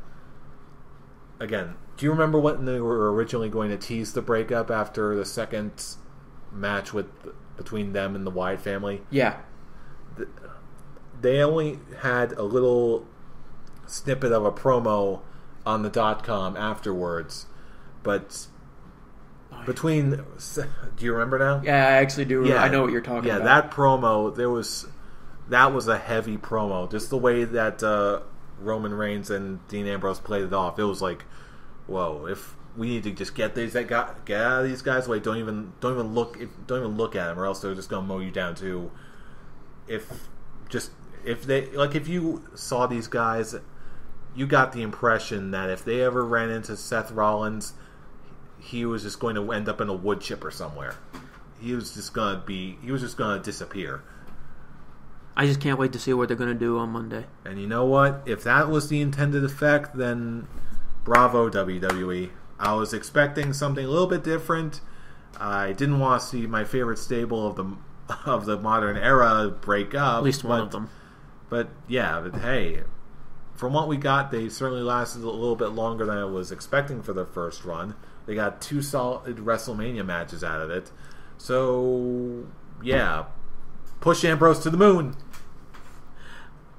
again, do you remember when they were originally going to tease the breakup after the second match between them and the Wyatt family? Yeah, they only had a little snippet of a promo on the .com afterwards, but between... Do you remember now? Yeah, I actually do. Yeah, I know what you're talking about. Yeah, that promo, that was a heavy promo. Just the way that Roman Reigns and Dean Ambrose played it off, it was like, whoa! If we need to just get out of these guys' way, don't even look at them, or else they're just gonna mow you down too. If you saw these guys, you got the impression that if they ever ran into Seth Rollins, he was just going to end up in a wood chipper somewhere. He was just going to disappear. I just can't wait to see what they're going to do on Monday. And you know what? If that was the intended effect, then bravo, WWE. I was expecting something a little bit different. I didn't want to see my favorite stable of the modern era break up. At least one of them. But hey, from what we got, they certainly lasted a little bit longer than I was expecting for their first run. They got 2 solid WrestleMania matches out of it. So, yeah. Push Ambrose to the moon.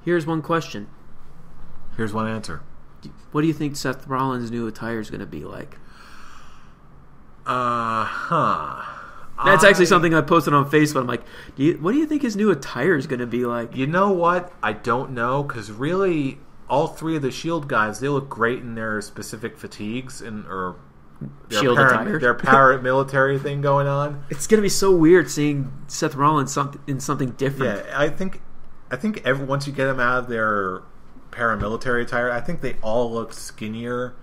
Here's one question. Here's one answer. What do you think Seth Rollins' new attire is going to be like? That's actually something I posted on Facebook. I'm like, what do you think his new attire is going to be like? You know what? I don't know, because really, all 3 of the Shield guys, they look great in their specific fatigues or Shield attire. Their paramilitary thing going on. It's going to be so weird seeing Seth Rollins in something different. Yeah, I think once you get them out of their paramilitary attire, I think they all look skinnier.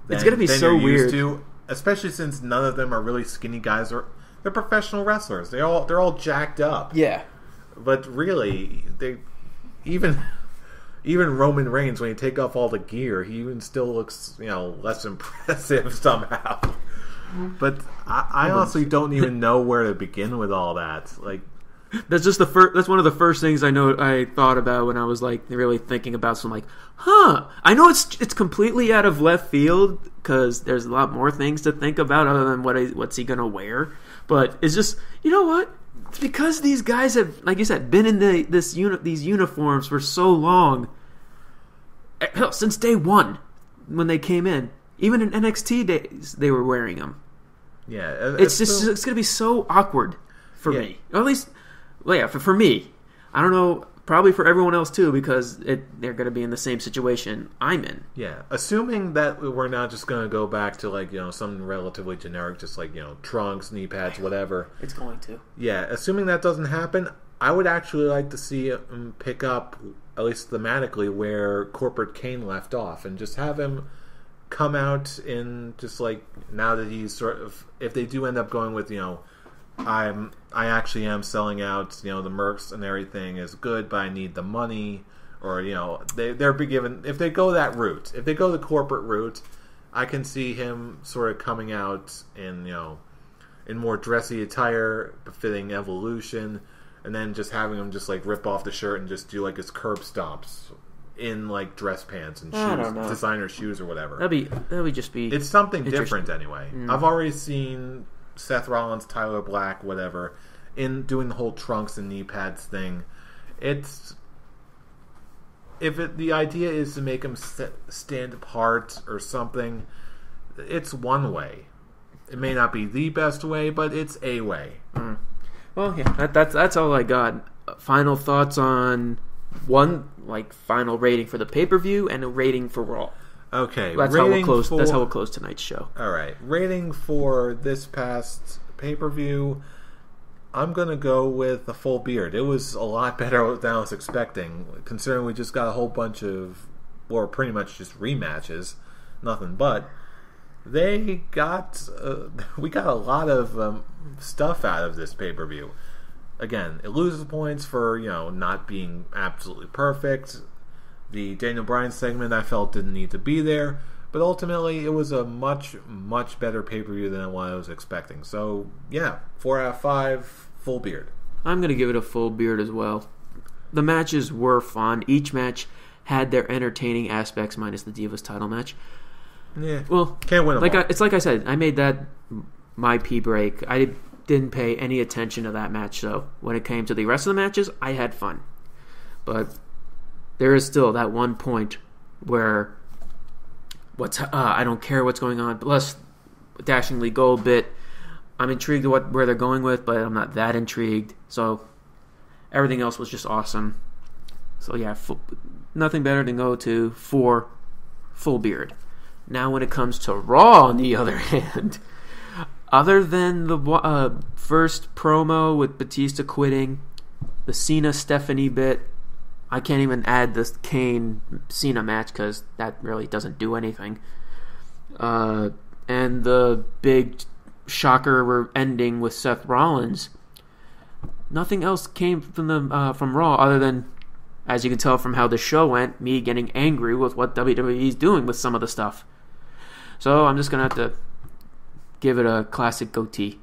It's going to be so weird, especially since none of them are really skinny guys. They're professional wrestlers. They're all jacked up. Yeah, but really, even Roman Reigns, when you take off all the gear, he even still looks less impressive somehow. But I honestly don't even know where to begin with all that. That's just that's one of the first things I thought about when I was really thinking about some I know it's completely out of left field because there's a lot more things to think about other than what's he gonna wear. But it's just, you know what? Because these guys have, like you said, been in these uniforms for so long, hell, since day one when they came in. Even in NXT days, they were wearing them. Yeah, it's going to be so awkward for me. Or at least, for me. I don't know, probably for everyone else too, because they're going to be in the same situation I'm in. Yeah, assuming that we're not just going to go back to something relatively generic, just trunks, knee pads, whatever. It's going to. Yeah, assuming that doesn't happen, I would actually like to see him pick up, at least thematically, where Corporate Kane left off, and just have him come out in just now that he's sort of, if they do end up going with I actually am selling out, the mercs and everything is good, but I need the money, or they're be given, if they go that route, if they go the corporate route, I can see him sort of coming out in in more dressy attire befitting Evolution, and then just having him just rip off the shirt and just do his curb stomps in dress pants and shoes, designer shoes or whatever. That would just be. It's something different anyway. I've already seen Seth Rollins, Tyler Black, whatever, in doing the whole trunks and knee pads thing. It's the idea is to make him stand apart or something. It's one way. It may not be the best way, but it's a way. Well, yeah, that's all I got. Final thoughts on one final rating for the pay-per-view and a rating for Raw. Okay, that's how we'll close tonight's show. All right, rating for this past pay-per-view, I'm gonna go with a full beard. It was a lot better than I was expecting, considering we just got a whole bunch of, or pretty much just rematches, nothing but. We got a lot of stuff out of this pay-per-view. Again, it loses points for not being absolutely perfect. The Daniel Bryan segment I felt didn't need to be there, but ultimately it was a much, much better pay-per-view than what I was expecting. So yeah, 4 out of 5, full beard. I'm going to give it a full beard as well. The matches were fun. Each match had their entertaining aspects, minus the Divas title match. Yeah, well, can't win them all. It's like I said, I made that my pee break. I didn't pay any attention to that match, so when it came to the rest of the matches, I had fun. But there is still that one point where I don't care what's going on. Plus, Dashingly Gold bit, I'm intrigued where they're going with, but I'm not that intrigued. So everything else was just awesome. So yeah, nothing better than go to for full beard. Now when it comes to Raw, on the other hand, other than the first promo with Batista quitting, the Cena-Stephanie bit, I can't even add this Kane-Cena match because that really doesn't do anything. And the big shocker ending with Seth Rollins. Nothing else came from Raw other than, as you can tell from how the show went, me getting angry with what WWE's doing with some of the stuff. So I'm just going to have to give it a classic goatee.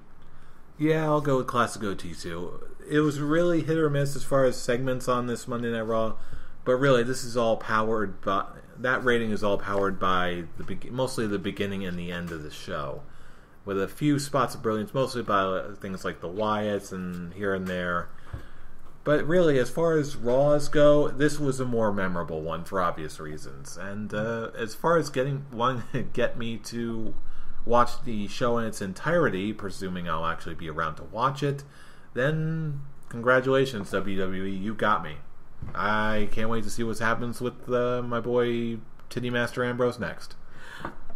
Yeah, I'll go with classic goatee too. It was really hit or miss as far as segments on this Monday Night Raw, but really this is all powered by, that rating is all powered by mostly the beginning and the end of the show, with a few spots of brilliance, mostly by things like the Wyatts and here and there. But really, as far as Raws go, this was a more memorable one for obvious reasons. And as far as wanting to get me to watch the show in its entirety, presuming I'll actually be around to watch it, then congratulations, WWE, you got me. I can't wait to see what happens with my boy Titty Master Ambrose next.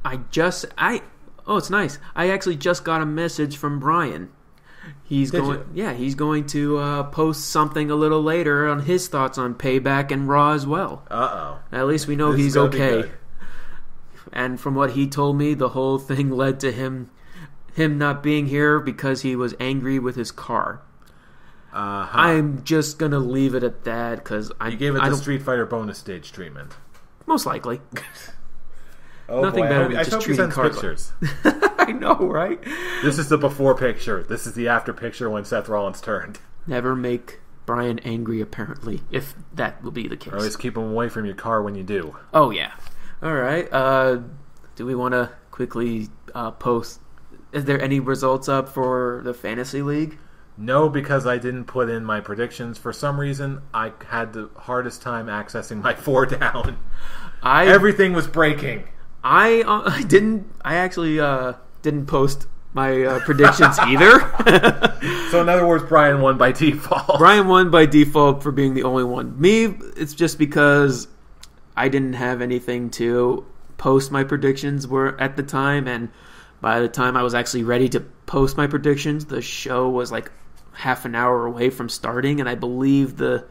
Oh, it's nice. I actually just got a message from Brian. He's going to post something a little later on his thoughts on Payback and Raw as well. Uh-oh. At least we know he's okay. And from what he told me, the whole thing led to him not being here because he was angry with his car. I'm just going to leave it at that because you gave it the Street Fighter bonus stage treatment. Most likely. Oh, nothing boy. better than just treating cars. Pictures. I know, right? This is the before picture. This is the after picture when Seth Rollins turned. Never make Brian angry, apparently, if that will be the case. Always keep him away from your car when you do. Oh, yeah. All right. Do we want to quickly post? Is there any results up for the Fantasy League? No, because I didn't put in my predictions. For some reason, I had the hardest time accessing my 4 down. Everything was breaking. I actually didn't post my predictions either. So in other words, Brian won by default. Brian won by default for being the only one. Me, it's just because I didn't have anything to post my predictions were at the time, and by the time I was actually ready to post my predictions, the show was like half an hour away from starting, and I believe the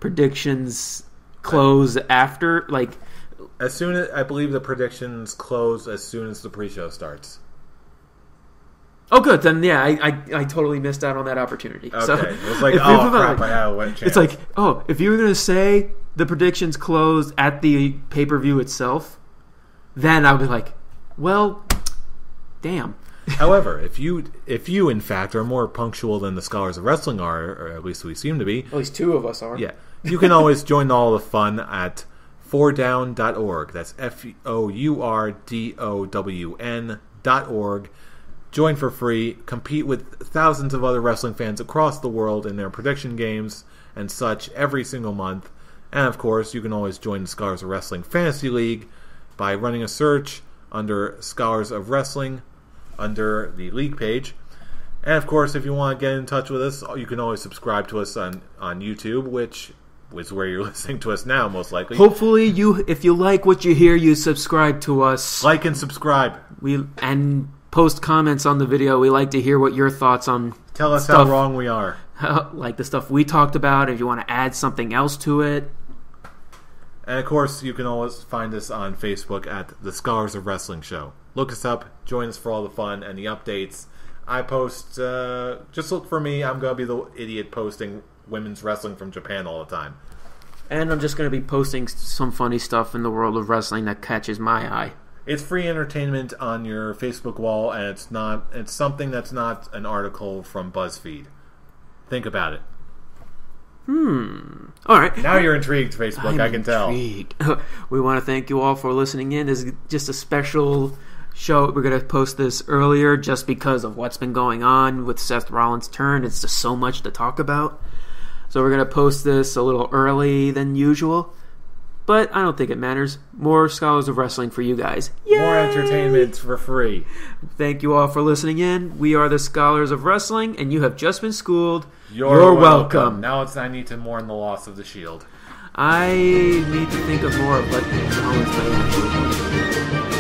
predictions close after, like... I believe the predictions close as soon as the pre-show starts. Oh, good. Then, yeah, I totally missed out on that opportunity. Okay. So, it was like, oh, crap, I had a chance. It's like, oh, if you were going to say the predictions closed at the pay-per-view itself, then I would be like, well, damn. However, if you in fact are more punctual than the Scholars of Wrestling are, or at least we seem to be, at least 2 of us are. Yeah, you can always join all the fun at 4down.org. That's FOURDOWN.org. Join for free. Compete with thousands of other wrestling fans across the world in their prediction games and such every single month. And of course, you can always join the Scholars of Wrestling Fantasy League by running a search under Scholars of Wrestling under the league page. And of course, if you want to get in touch with us, you can always subscribe to us on YouTube, which is where you're listening to us now, most likely. Hopefully, if you like what you hear, you subscribe to us. Like and subscribe. And post comments on the video. We like to hear what your thoughts on Tell us stuff, how wrong we are. Like the stuff we talked about, if you want to add something else to it. And of course, you can always find us on Facebook at The Scholars of Wrestling Show. Look us up, join us for all the fun and the updates. I post, just look for me. I'm going to be the idiot posting women's wrestling from Japan all the time. And I'm just going to be posting some funny stuff in the world of wrestling that catches my eye. It's free entertainment on your Facebook wall, and it's something that's not an article from BuzzFeed. Think about it. All right. Now you're intrigued, Facebook. I can tell. We want to thank you all for listening in. This is just a special show. We're going to post this earlier just because of what's been going on with Seth Rollins' turn. It's just so much to talk about. So we're going to post this a little early than usual. But I don't think it matters. More Scholars of Wrestling for you guys. Yay! More entertainment for free. Thank you all for listening in. We are the Scholars of Wrestling, and you have just been schooled. You're welcome. Now I need to mourn the loss of the Shield. I need to think of more of what Rollins might actually want.